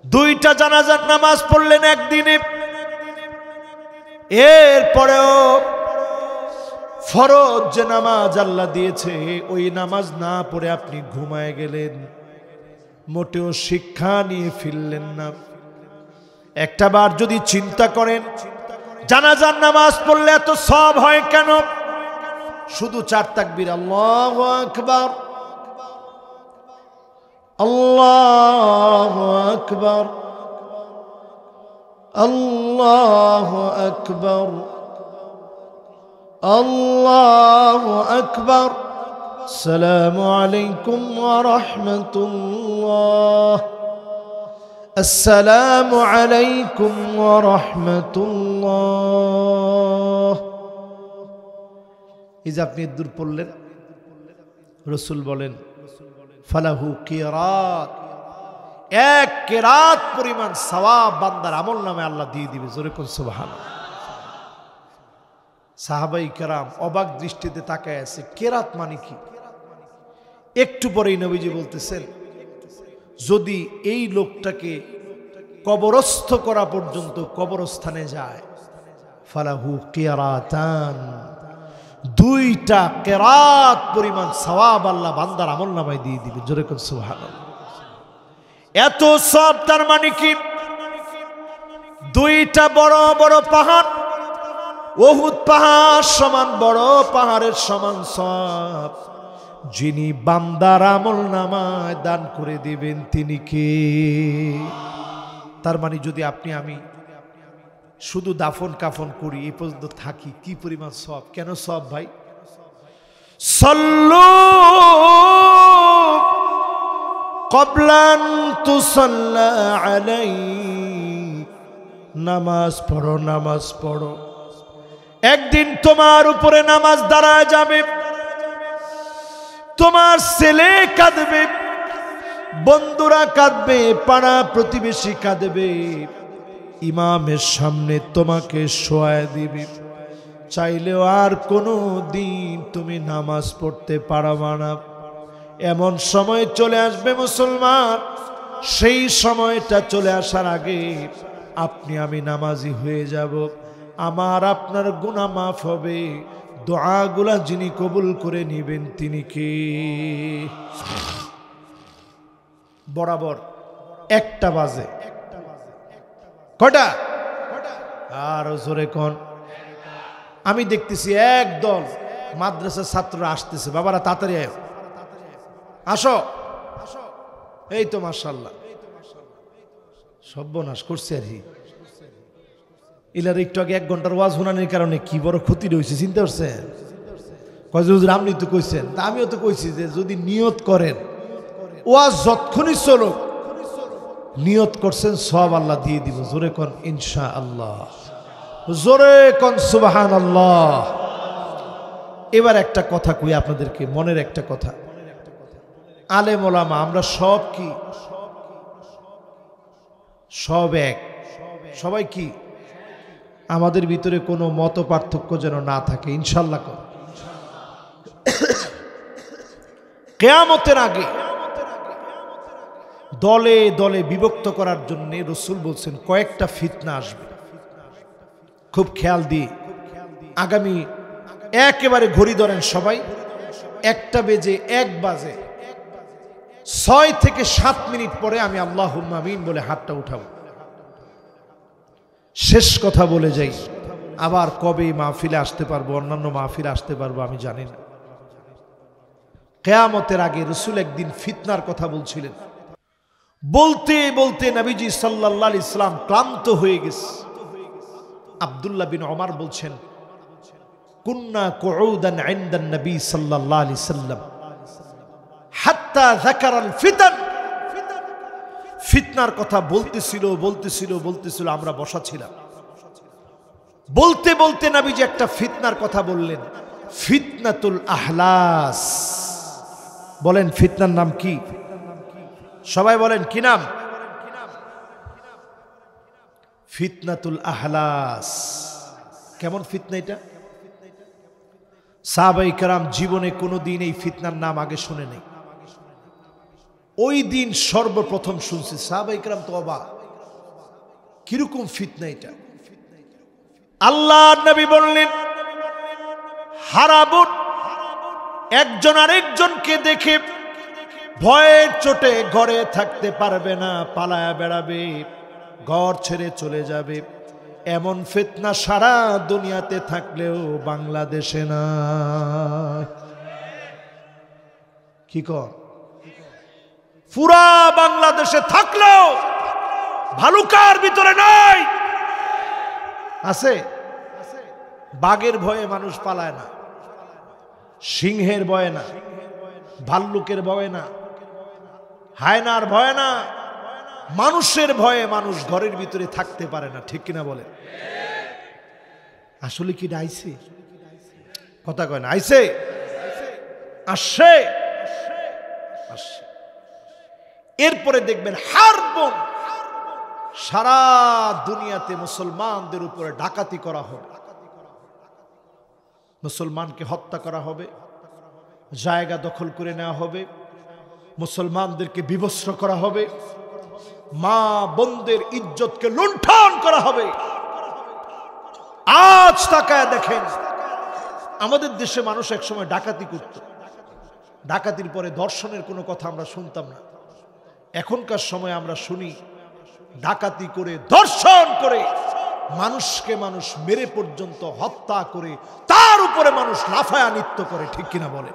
2টা জানাজার নামাজ পড়লেন একদিনে, এরপরেও ফরজ যে নামাজ আল্লাহ দিয়েছে ওই নামাজ না পড়ে আপনি ঘুমায় গেলেন, মোটেও শিক্ষা নিয়ে ফিরলেন না। একটা বার যদি চিন্তা করেন, জানাজার নামাজ পড়লে এত সওয়াব হয় কেন? শুধু 4 তাকবীর, আল্লাহু আকবার, আল্লাহু আকবার, আল্লাহু আকবার, আল্লাহু আকবার। আসসালামু আলাইকুম ওয়া রাহমাতুল্লাহ, আসসালামু আলাইকুম ওয়া রাহমাতুল্লাহ। এই যে আপনি দূর পড়লেন, রাসূল বলেন ফালাহু কিরাত, এক কিরাত পরিমাণ সওয়াব বান্দার আমলনামায় আল্লাহ দিয়ে দিবে। জোরে কোন সুবহানাল্লাহ। সাহাবাই কেরাম অবাক দৃষ্টিতে তাকায় আছে, কেরাত মানে কি? একটু পরেই নবীজি বলতেছেন, যদি এই লোকটাকে কবরস্থ করা পর্যন্ত কবরস্থানে যায়, ফালাহু কিরাতান, দুইটা কেরাত পরিমাণ সওয়াব আল্লাহ বান্দার আমলনামায় দিয়ে দিবে। জোরে কোন সুবহানাল্লাহ। এত সওয়াব, তার মানে কি? দুইটা বড় বড় পাহাড়, উহুদ পাহাড় সমান বড় পাহাড়ের সমান সওয়াব যিনি বান্দার আমলনামায় দান করে দিবেন তিনি কে? তার মানে যদি আপনি আমি শুধু দাফন কাফন করি, এই পর্যন্ত থাকি, কি পরিমাণ সওয়াব। কেন সওয়াব ভাই? সাল্লু ক্বাবলান তুসাল্লা আলাইহি, নামাজ পড়ো, নামাজ পড়ো। একদিন তোমার উপরে নামাজ দাঁড়ায় যাবে, তোমার ছেলে কাঁদবে, বন্ধুরা কাঁদবে, পাড়া প্রতিবেশী কাঁদবে, ইমামের সামনে তোমাকে শোয়ায় দিবে। চাইলেও আর কোনো দিন তুমি নামাজ পড়তে পারবা না। এমন সময় চলে আসবে মুসলমান, সেই সময়টা চলে আসার আগে আপনি আমি নামাজি হয়ে যাব, আমার আপনার গুনাহ মাফ হবে, দোয়াগুলা যিনি কবুল করে নেবেন তিনি কে? বরাবর একটা বাজে, কটা? আর জোরে কোন। আমি দেখতেছি একদল মাদ্রাসার ছাত্ররা আসতেছে, বাবারা তাড়াতাড়ি আসো। এই তো মাশাআল্লাহ, সর্বনাশ করছে আর কি। ইলার একটু আগে 1 ঘন্টার ওয়াজ শোনানোর কারণে কি বড় ক্ষতি রয়েছে চিন্তা করছেন? হুজুর আপনি তো কইছেন, তা আমিও তো কইছি যে যদি নিয়ত করেন ওয়াজ যতক্ষণই চলুক, নিয়ত করছেন সওয়াব আল্লাহ দিয়ে দিব। জোরে কোন ইনশাআল্লাহ, জোরে কোন সুবহানাল্লাহ। এবার একটা কথা কই আপনাদেরকে, মনের একটা কথা। আলেম ওলামা আমরা সব কি? সব এক, সবাই কি? আমাদের ভিতরে কোনো মত পার্থক্য যেন না থাকে ইনশাআল্লাহ। কিয়ামতের আগে দলে দলে বিভক্ত করার জন্য রাসূল বলছেন কয়েকটা ফিতনা আসবে। খুব খেয়াল দিয়ে আগামী একেবারে ঘড়ি ধরেন সবাই, 1টা বেজে 1 বাজে 6 থেকে 7 মিনিট পরে আমি আল্লাহুম্মা আমিন বলে হাতটা উঠাবো। শেষ কথা বলে যাই, আবার কবে মাহফিলে আসতে পারবো, অন্যান্য মাহফিলে আসতে পারবো আমি জানি না। কিয়ামতের আগে রাসূল একদিন ফিতনার কথা বলছিলেন, বলতে বলতে নবীজি সাল্লাল্লাহু আলাইহি সাল্লাম ক্লান্ত হয়ে গেছে। আব্দুল্লাহ বিন ওমর বলছেন, কুন্না কুউদান ইনদান নবী সাল্লাল্লাহু আলাইহি সাল্লাম হাত্তা যাকারাল ফিতান। ফিতনার কথা বলতেছিল বলতেছিল বলতেছিল, আমরা বসা ছিলাম। বলতে বলতে নবীজি একটা ফিতনার কথা বললেন, ফিতনাতুল আহলাস। বলেন ফিতনার নাম কি? সবাই বলেন কি নাম? ফিতনাতুল আহলাস। কেমন ফিতনা এটা? সাহাবায়ে কেরাম জীবনে কোনোদিন এই ফিতনার নাম আগে শুনে নাই, ওই দিন সর্বপ্রথম শুনছে। সাহাবায়ে কেরাম তো অবাক, কিরকম ফিতনা এটা? আল্লাহর নবী বললেন, হারাবুন, একজন আরেকজনকে দেখে ভয়ের চোটে ঘরে থাকতে পারবে না, পালায়া বেড়াবে, ঘর ছেড়ে চলে যাবে। এমন ফিতনা সারা দুনিয়াতে থাকলেও বাংলাদেশে না। কি কর? পুরা বাংলাদেশে থাকলেও ভালুকার ভিতরে নাই। আছে? বাঘের ভয়ে মানুষ পালায় না, সিংহের ভয়ে না, ভাল্লুকের ভয়ে না, হায়নার ভয়ে না, মানুষের ভয়ে মানুষ ঘরের ভিতরে থাকতে পারে না। ঠিক কিনা বলে? আসলে কি আইছে? কথা কয় না? আইছে, আসছে, আসছে। এরপরে দেখবেন হারবন, সারা দুনিয়াতে মুসলমানদের উপরে ডাকাতি করা হবে, মুসলমানকে হত্যা করা হবে, জায়গা দখল করে নেওয়া হবে, মুসলমানদেরকে বিবস্ত্র করা হবে, মা বোনদের ইজ্জতকে লুণ্ঠন করা হবে। আজ তাকায় দেখেন, আমাদের দেশে মানুষ একসময় ডাকাতি করত, ডাকাতির পরে ধর্ষণের কোনো কথা আমরা শুনতাম না। এখনকার সময় আমরা শুনি ডাকাতি করে, ধর্ষণ করে, মানুষকে মানুষ মেরে পর্যন্ত হত্যা করে, তার উপরে মানুষ লাফায়া নৃত্য করে। ঠিক কিনা বলে?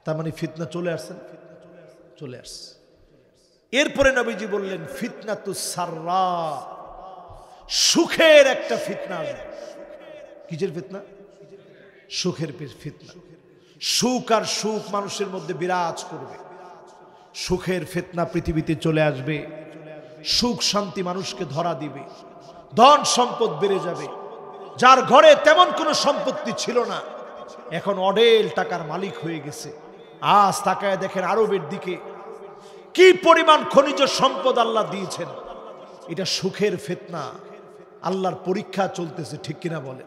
তার মানে ফিতনা চলে আসছে, চলে আসছে। এরপরে নবীজি বললেন ফিতনাতুস সাররা, সুখের একটা ফিতনা আসবে। কিসের ফিতনা? সুখের ফিতনা। সুখ আর সুখ মানুষের মধ্যে বিরাজ করবে। সুখের ফিতনা পৃথিবীতে চলে আসবে। সুখ শান্তি মানুষকে ধরা দিবে, ধন সম্পদ বেড়ে যাবে। যার ঘরে তেমন কোনো সম্পত্তি ছিল না, এখন অঢেল টাকার মালিক হয়ে গেছে। আজ তাকায় দেখেন আরবের দিকে কি পরিমাণ খনিজ সম্পদ আল্লাহ দিয়েছেন। এটা সুখের ফিতনা, আল্লাহর পরীক্ষা চলতেছে। ঠিক কিনা বলে?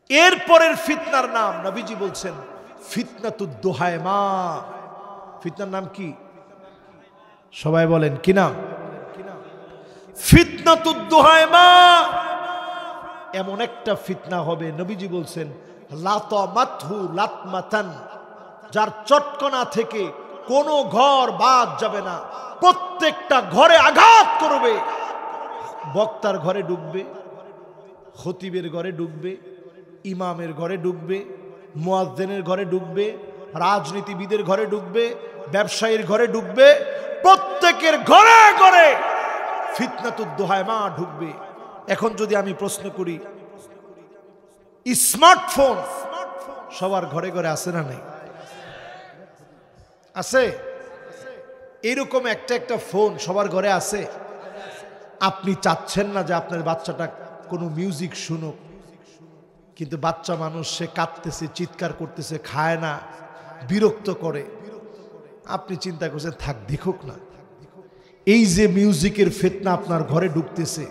এরপরের ফিতনার নাম নবীজি বলছেন ফিতনাতুদ দুহায়মা। ফিতনার নাম কি? সবাই বলেন কি নাম? ফিতনাতুদ দুহায়মা। এমন একটা ফিতনা হবে, নবীজি বলছেন লাতামাতহু লাতমাতান, যার চটকনা থেকে কোনো ঘর বাদ যাবে না, প্রত্যেকটা ঘরে আঘাত করবে। বক্তার ঘরে ঢুকবে, খতিবের ঘরে ঢুকবে, ইমামের ঘরে ঢুকবে, মুয়াজ্জিনের ঘরে ঢুকবে, রাজনীতিবিদের ঘরে ঢুকবে, ব্যবসায়ীর ঘরে ঢুকবে, প্রত্যেকের ঘরে ঘরে ফিতনাতুদ দুহায়মা ঢুকবে। এখন যদি আমি প্রশ্ন করি, স্মার্টফোন সবার ঘরে ঘরে আছে না নেই? আছে। এরকম একটা একটা ফোন সবার ঘরে আছে। আপনি চাচ্ছেন না যে আপনার বাচ্চাটা কোনো মিউজিক শুনুক, কিন্তু বাচ্চা মানুষ, সে কাঁদতেছে, চিৎকার করতেছে, খায় না, বিরক্ত করে। আপনি চিন্তা করছেন থাক দেখুক না। এই যে মিউজিকের ফিতনা আপনার ঘরে ঢুকতেছে,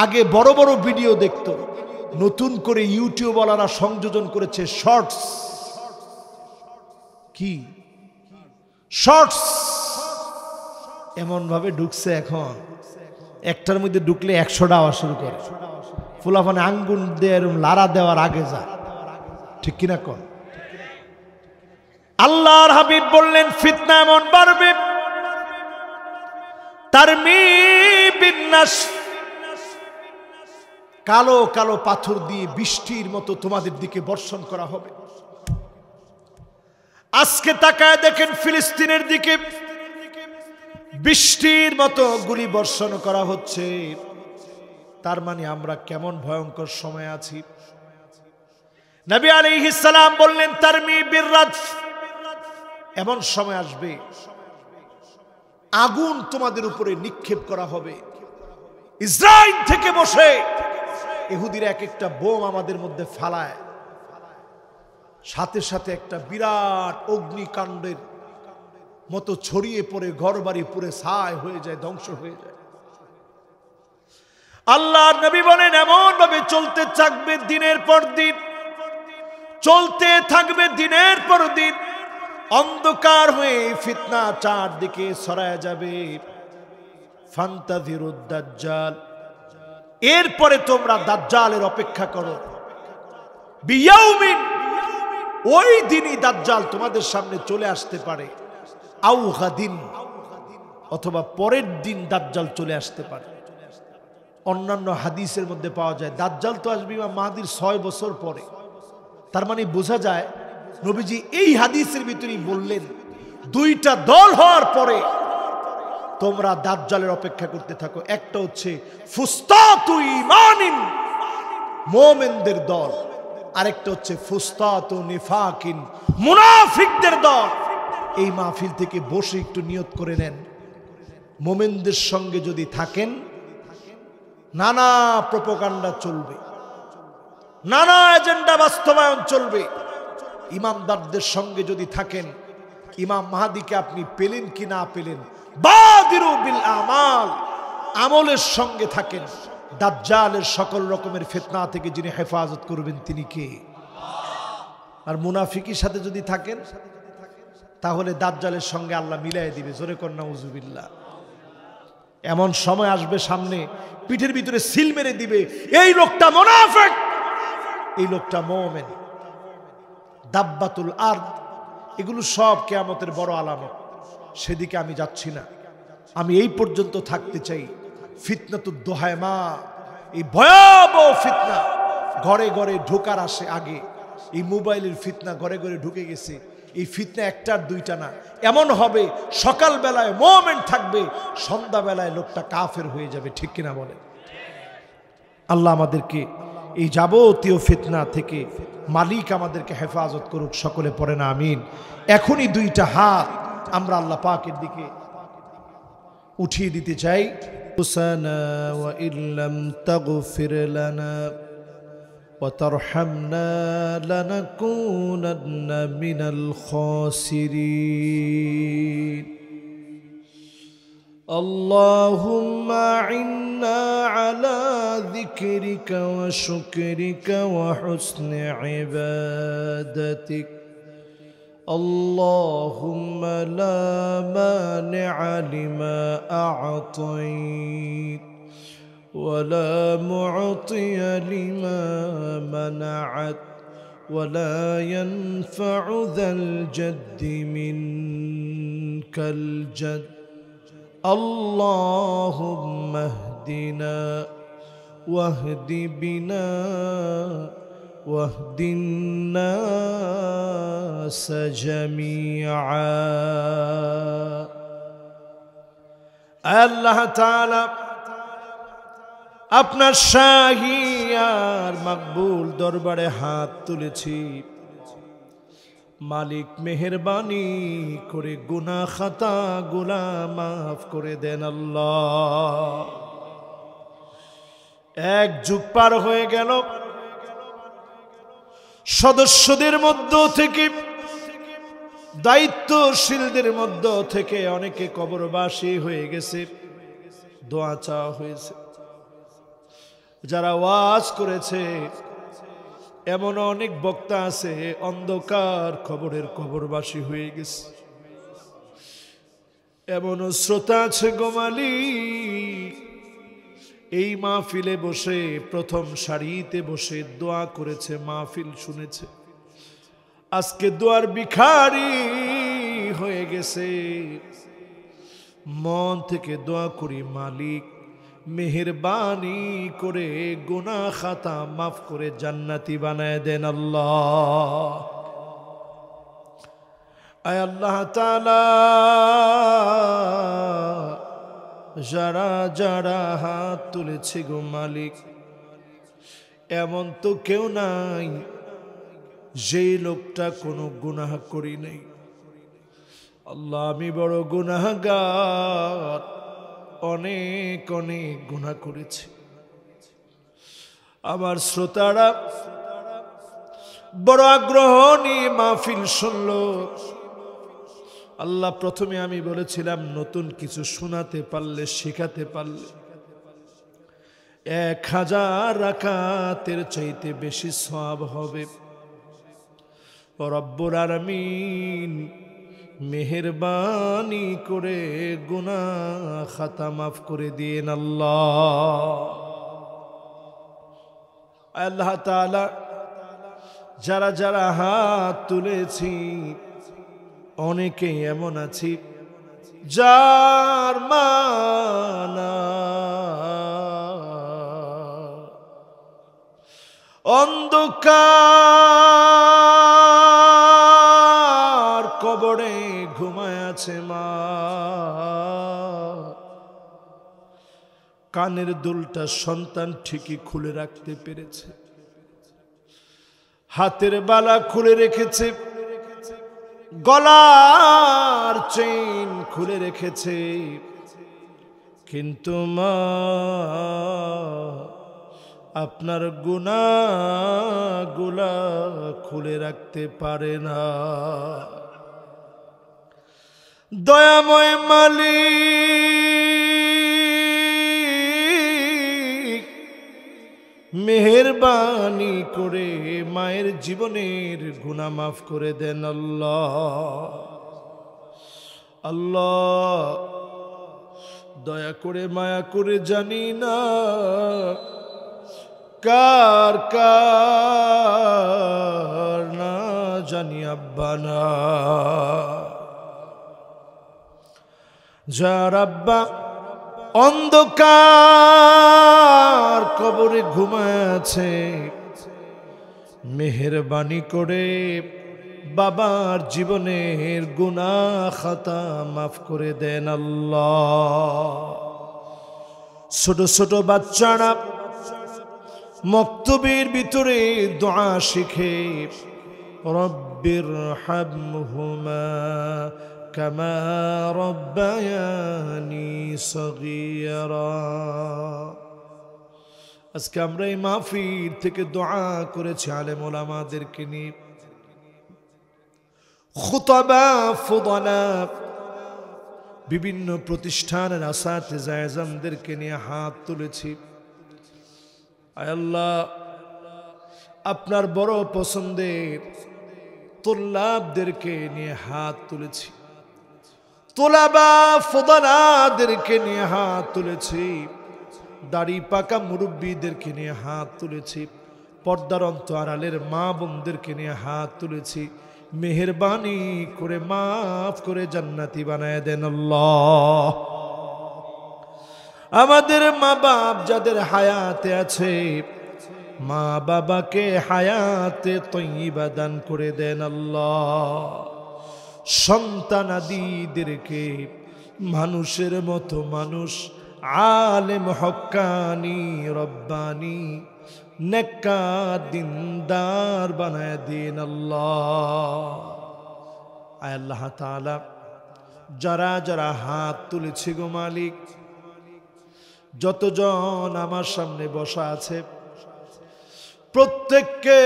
আগে বড় বড় ভিডিও দেখতো, নতুন করে ইউটিউবওয়ালারা সংযোজন করেছে শর্টস। কি শর্টস? এমন ভাবে ঢুকছে, এখন একটার মধ্যে ঢুকলে 100টা আওয়াজ শুরু করে। ফুলাফানে আঙ্গুল দিয়ে লারা দেওয়ার আগে যায়। ঠিক কিনা কর? আল্লাহর হাবিব বললেন ফিতনা এমন বাড়বে, তারমি বিন্নাস, কালো কালো পাথর দিয়ে বৃষ্টির মতো তোমাদের দিকে বর্ষণ করা হবে। আজকে তাকায় দেখেন ফিলিস্তিনের দিকে বৃষ্টির মতো গুলি বর্ষণ করা হচ্ছে। তার মানে আমরা কেমন ভয়ঙ্কর সময় আছি। নবী আলাইহিস সালাম বললেন তারমি বিররাদফ, এমন সময় আসবে আগুন তোমাদের উপরে নিক্ষেপ করা হবে। ইসরায়েল থেকে বসে ইহুদিরা এক একটা বোম আমাদের মধ্যে ফালায়, সাথে সাথে একটা বিরাট অগ্নিকাণ্ডের মতো ছড়িয়ে পড়ে ঘরবাড়ি পুরে ছাই হয়ে যায়, ধ্বংস হয়ে যায়। আল্লাহর নবী বলেন এমন ভাবে চলতে থাকবে দিনের পর দিন, চলতে থাকবে দিনের পর দিন, অন্ধকার হয়ে ফিতনা চারদিকে ছড়ায় যাবে। ফান্তাযিরুদ দাজ্জাল, এরপরে তোমরা দাজ্জালের অপেক্ষা করো। বিয়াউমিন, ওই দিনই দাজ্জাল তোমাদের সামনে চলে আসতে পারে। আও গাদিন, অথবা পরের দিন দাজ্জাল চলে আসতে পারে। অন্যান্য হাদিসের মধ্যে পাওয়া যায় দাজ্জাল তো আসবে ইমাম মাহদির 6 বছর পরে। তার মানে বোঝা যায় নবীজি এই হাদিসের ভিতরেই বললেন, দুইটা দল হওয়ার পরে তোমরা দাজ্জালের অপেক্ষা করতে থাকো। একটা হচ্ছে ফুস্তাতু ঈমানিন, মুমিনদের দল, আরেকটা হচ্ছে ফুস্তাতু নিফাকিন, মুনাফিকদের দল। এই মাহফিল থেকে বসে একটু নিয়ত করে নেন, মুমিনদের সঙ্গে যদি থাকেন নানা প্রোপাগান্ডা চলবে, নানা এজেন্ডা বাস্তবায়ন চলবে। ইমানদারদের সঙ্গে যদি থাকেন, ইমাম মাহদিকে আপনি পেলেন কি না পেলেন, বাদিরু বিল আমাল, আমলের সঙ্গে থাকেন। দাজ্জালের সকল রকমের ফিতনা থেকে যিনি হেফাজত করবেন তিনি কে? আর মুনাফিকের সাথে যদি থাকেন তাহলে দাজ্জালের সঙ্গে আল্লাহ মিলাই দিবে। জোরে কর নাউজুবিল্লাহ। এমন সময় আসবে সামনে, পিঠের ভিতরে সিল মেরে দিবে, এই লোকটা মুনাফিক, এই লোকটা মুমিন। দাব্বাতুল আরদ, এগুলো সব কিয়ামতের বড় আলামত। সেদিকে আমি যাচ্ছি না, আমি এই পর্যন্ত থাকতে চাই। ফিতনাতুদ দোহায়মা, এই ভয়াবহ ফিতনা ঘরে ঘরে ঢোকার আসে আগে। এই মোবাইলের ফিতনা ঘরে ঘরে ঢুকে গেছে। এই ফিতনা একটার দুইটা না, এমন হবে সকাল বেলায় মুমিন থাকবে, সন্ধ্যা বেলায় লোকটা কাফের হয়ে যাবে। ঠিক কিনা বলেন? আল্লাহ আমাদেরকে এই যাবতীয় ফিতনা থেকে মালিক আমাদেরকে হেফাজত করুক। সকলে পড়েন আমিন। এখনই দুইটা হাত আমরা আল্লাহ পাকের দিকে উঠিয়ে দিতে চাই। হুসানা ওয়া ইল্লাম তাগফির লানা ওয়া তারহামনা লানাকুনান্না মিনাল খাসিরিন। اللهم أعنا على ذكرك وشكرك وحسن عبادتك. اللهم لا مانع لما أعطيت ولا معطي لما منعت ولا ينفع ذا الجد منك الجد. اللهم اهدنا واهد بنا واهد الناس جميعا. আল্লাহ তাআলা আপনার শাহী আর মকবুল দরবারে হাত তুলেছি। মালিক মেহেরবানি করে গুনাহ খাতা গুলা মাফ করে দেন আল্লাহ। এক যুগ পার হয়ে গেল, সদস্যদের মধ্য থেকে, দায়িত্বশীলদের মধ্য থেকে অনেকে কবরবাসী হয়ে গেছে, দোয়া চাওয়া হয়েছে। যারা ওয়াজ করেছে, এমন অনেক বক্তা আছে অন্ধকার কবরের কবরবাসী হয়ে গেছে। এমন শ্রোতা আছে গোমালি, এই মাহফিলে বসে প্রথম সারিতে বসে দোয়া করেছে, মাহফিল শুনেছে, আজকে দোয়ার ভিখারি হয়ে গেছে। মন থেকে দোয়া করি, মালিক মেহেরবানি করে গুনাহ খাতা মাফ করে জান্নাতি বানায় দেন আল্লাহ। আয় আল্লাহ তাআলা, যারা যারা হাত তুলেছে গো মালিক, এমন তো কেউ নাই যে লোকটা কোনো গুনাহ করি নাই। আল্লাহ, আমি বড় গুনাহগার, অনেক অনেক গুনাহ করেছি। আমার শ্রোতারা বড় আগ্রহ নিয়ে মাহফিল শুনল। আল্লাহ, প্রথমে আমি বলেছিলাম নতুন কিছু শোনাতে পারলে, শেখাতে পারলে 1000 রাকাতের চাইতে বেশি সওয়াব হবে। রব্বুল আলামিন মেহেরবানি করে গুনাহ খাতা মাফ করে দিন আল্লাহ। আল্লাহ তাআলা, যারা যারা হাত তুলেছি, অনেকেই এমন আছি যার মানা অন্ধকার কবরে ঘুমায় আছে মা। কানের দুলটা সন্তান ঠিকই খুলে রাখতে পেরেছে, হাতের বালা খুলে রেখেছে, গলার চেইন খুলে রেখেছে, কিন্তু মা আপনার গুনাহগুলা খুলে রাখতে পারে না। দয়াময় মালিক, মেহেরবানি করে মায়ের জীবনের গুনাহ মাফ করে দেন আল্লাহ। আল্লাহ দয়া করে মায়া করে, জানি না কার কার না জানি আব্বা না, যার আব্বা অন্ধকার কবরে ঘুমায় আছে, মেহেরবানি করে বাবার জীবনের গুনাহ খাতা মাফ করে দেন আল্লাহ। ছোট ছোট বাচ্চারা মক্তবের ভিতরে দোয়া শিখে, রব্বির হামহুমা কামা রব্বায়ানি সগীরা। আজকে আমরা এই মাহফিল থেকে দোয়া করেছি আলেম ওলামাদেরকে নিয়ে, খুতবা ফুদালা বিভিন্ন প্রতিষ্ঠানের আসাতিজা আযমদেরকে নিয়ে হাত তুলেছি। আয় আল্লাহ, আপনার বড় পছন্দের তুল্লাবদেরকে নিয়ে হাত তুলেছি, তুলাবা ফুদালাদেরকে নিয়ে হাত তুলেছি, দাড়ি পাকা মুরব্বীদেরকে নিয়ে হাত তুলেছি, পর্দার অন্তরালের মা বোনদেরকে নিয়ে হাত তুলেছি। মেহেরবানি করে মাফ করে জান্নাতি বানায় দেন আল্লাহ। আমাদের মা বাপ যাদের হায়াতে আছে, মা বাবাকে হায়াতে তয়্যিবা দান করে দেন আল্লাহ। সন্তানাদিদেরকে মানুষের মতো মানুষ, আলেম হক্কানি রব্বানি নেককার দিনদার বানায় দিন আল্লাহ। আয় আল্লাহ তাআলা, যারা যারা হাত তুলেছে গো মালিক, যতজন আমার সামনে বসা আছে, প্রত্যেককে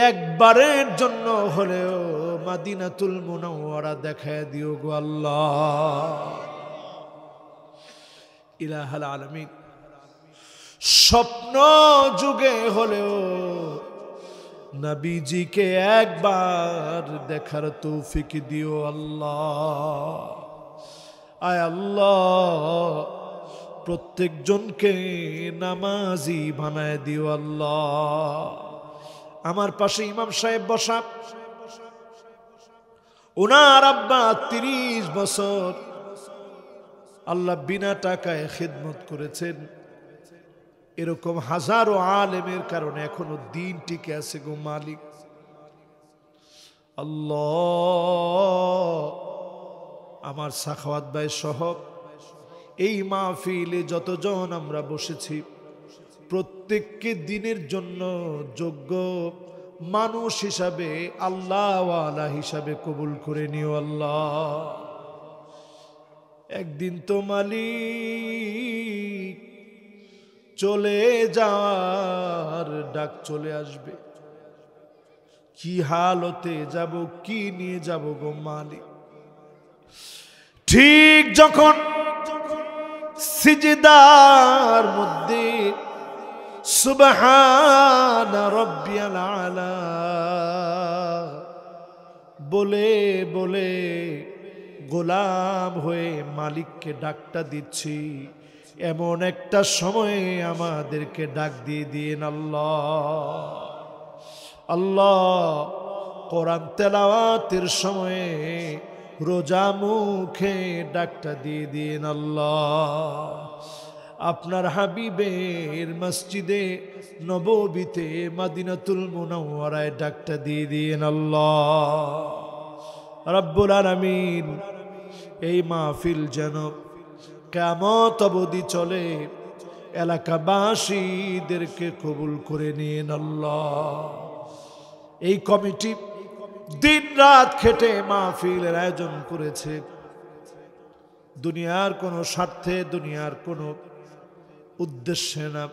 একবারের জন্য হলেও মদিনাতুল মুনাওয়ারা দেখায় দিও গো আল্লাহ। ইলাহুল আলামিন, স্বপ্ন যুগে হলেও নবীজিকে একবার দেখার তৌফিক দিও আল্লাহ। আয় আল্লাহ, প্রত্যেক জনকে নামাজি বানায় দিও আল্লাহ। আমার পাশে ইমাম সাহেব বসা, ওনার আব্বা 30 বছর আল্লাহ বিনা টাকায় খিদমত করেছেন। এরকম হাজারো আলেমের কারণে এখনো দিন টিকে আছে গো মালিক। আল্লাহ, আমার সাখাওয়াত ভাই সহ এই মাহফিলে যতজন আমরা বসেছি, প্রত্যেককে দিনের জন্য যোগ্য মানুষ হিসাবে, আল্লাহওয়ালা হিসাবে কবুল করে নিও আল্লাহ। একদিন তো মালিক চলে যাওয়ার ডাক চলে আসবে। কি হালতে যাব, কি নিয়ে যাব গো মালিক। ঠিক যখন সিজদার মধ্যে সুবহানা রাব্বিয়াল আলা বলে বলে গোলাম হয়ে মালিককে ডাকটা দিচ্ছি, এমন একটা সময়ে আমাদেরকে ডাক দিয়ে দিন আল্লাহ। আল্লাহ, কোরআন তেলাওয়াতের সময়ে রোজা মুখে ডাকটা দিয়ে দিন আল্লাহ। আপনার হাবিবের মসজিদে নববীতে মদিনাতুল মুনাওয়ারায় ডাকটা দিয়ে দিন আল্লাহ। রব্বুল আলামিন এই মাহফিল যেন কিয়ামত অবধি চলে, এলাকাবাসীদেরকে কবুল করে নিন আল্লাহ। এই কমিটি দিন রাত খেটে মাহফিলের আয়োজন করেছে, দুনিয়ার কোনো স্বার্থে, দুনিয়ার কোনো উদ্দেশ্যে না।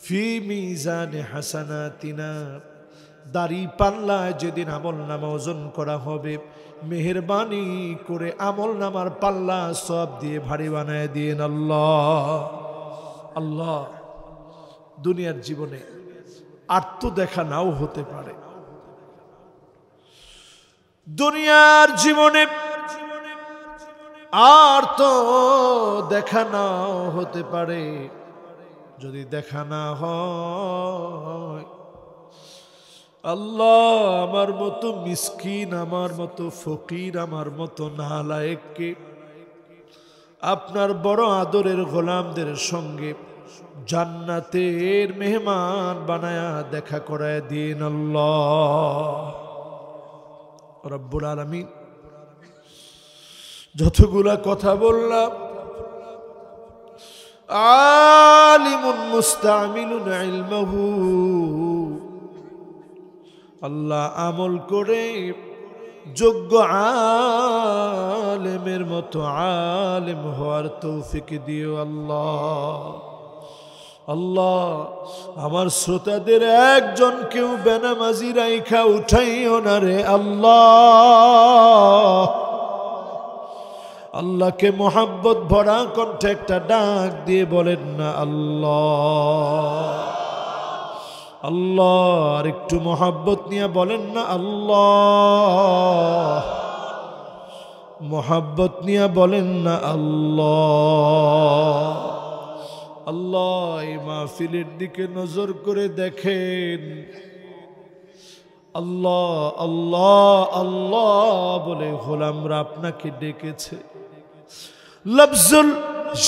ফি মিজানে হাসানাতিনা, দাড়ি পাল্লায় যেদিন আমল নামা ওজন করা হবে, মেহেরবানি করে আমল নামার পাল্লা সব দিয়ে ভারী বানায় দিন আল্লাহ। আল্লাহ, দুনিয়ার জীবনে আর তো দেখা নাও হতে পারে, দুনিয়ার জীবনে আর তো দেখা নাও হতে পারে। যদি দেখা না হয় আল্লাহ, আমার মতো মিসকিন, আমার মতো ফকির, আমার মতো নালায়েককে আপনার বড় আদরের গোলামদের সঙ্গে জান্নাতের মেহমান বানায়া দেখা করায় দিন আল্লাহ। রব্বুল আলামিন, যতগুলা কথা বললাম, আলিমুন মুস্তামিলুন ইলমাহু, আল্লাহ আমল করে যোগ্য আলেমের মতো আলেম হওয়ার তৌফিক দিও আল্লাহ। আল্লাহ, আমার শ্রোতাদের একজন কেউ বেনামাজি রাইখা উঠাইও না রে আল্লাহ। আল্লাহকে মোহাব্বত ভরা কণ্ঠে একটা ডাক দিয়ে বলেন না আল্লাহ। আল্লাহ, আর একটু মোহাব্বত নিয়ে বলেন না আল্লাহ। মোহাব্বত নিয়ে বলেন না আল্লাহ। আল্লাহ, এই মাহফিলের দিকে নজর করে দেখেন। আল্লাহ আল্লাহ আল্লাহ বলে গোলামরা আপনাকে ডেকেছে। লফজুল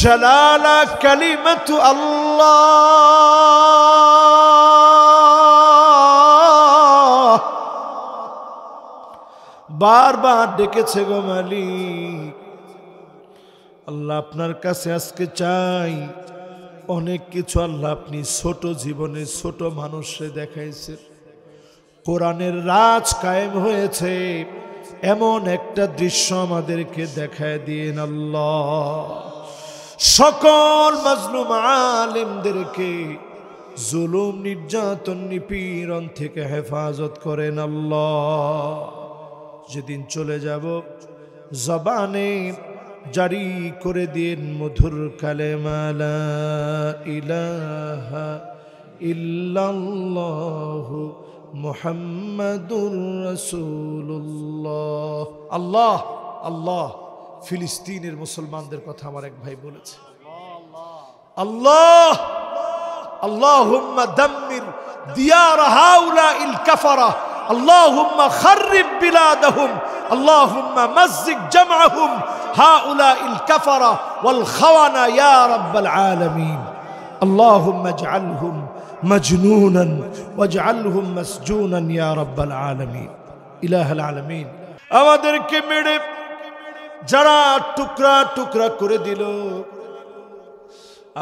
জালালা কালিমাতু আল্লাহ বারবার ডেকেছে গো মালিক। আল্লাহ, আপনার কাছে আজকে চাই অনেক কিছু। আল্লাহ, আপনি ছোট জীবনে ছোট মানুষে দেখাইছেন, কোরআনের রাজ কায়েম হয়েছে, এমন একটা দৃশ্য আমাদেরকে দেখায় দিন আল্লাহ। সকল মাজলুম আলেমদেরকে জুলুম, নির্যাতন, নিপীড়ন থেকে হেফাজত করেন আল্লাহ। যেদিন চলে যাব, জবানে জারি করে দিন মধুর কালেমা লা ইলাহা ইল্লাল্লাহু মুহাম্মাদুর রাসূলুল্লাহ। আল্লাহ আল্লাহ, ফিলিস্তিনের মুসলমানদের কথা আমার এক ভাই বলেছে। আল্লাহ, আল্লাহুম্মা দাম্মির দিয়ার হাউলাইল কাফারা, আল্লাহুম্মা খাররিব বিলাদাহুম, আল্লাহুম্মা মাজ্জিক জামআহুম হাউলাইল কাফারা ওয়াল খাওয়ানা ইয়া রাব্বাল আলামিন। আল্লাহুম্মা ইজআলহুম মজনুনান ওয়াজআলহুম মাসজুনান ইয়া রাব্বাল আলামিন। ইলাহুল আলামিন, আমাদেরকে মেরে যারা টুকরা টুকরা করে দিল,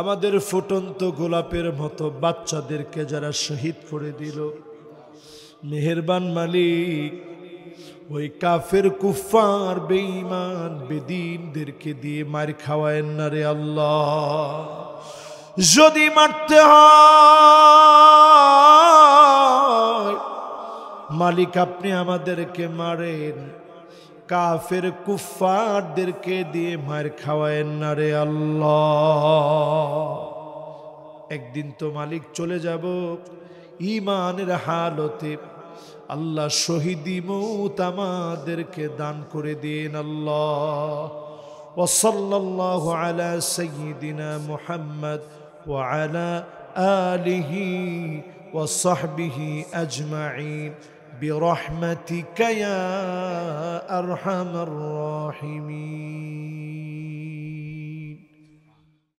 আমাদের ফুটন্ত গোলাপের মতো বাচ্চাদেরকে যারা শহীদ করে দিল, মেহেরবান মালিক, ওই কাফের কুফার বেঈমান বেদিনদেরকে দিয়ে মার খাওয়ায়েন না রে আল্লাহ। যদি মারতে হয় মালিক, আপনি আমাদেরকে মারেন, কাফের কুফারদেরকে দিয়ে মার খাওয়ায়েন না রে আল্লাহ। একদিন তো মালিক চলে যাব ঈমানের হালতে। আল্লাহ, শহীদি মৌত আমাদেরকে দান করে দিন আল্লাহ। ওয়া সাল্লাল্লাহু আলা সাইয়্যিদিনা মুহাম্মদ ওয়া আলা আলিহি ওয়া সাহবিহি আজমাইন বিরহমাতিকা ইয়া আরহামার রাহিমিন।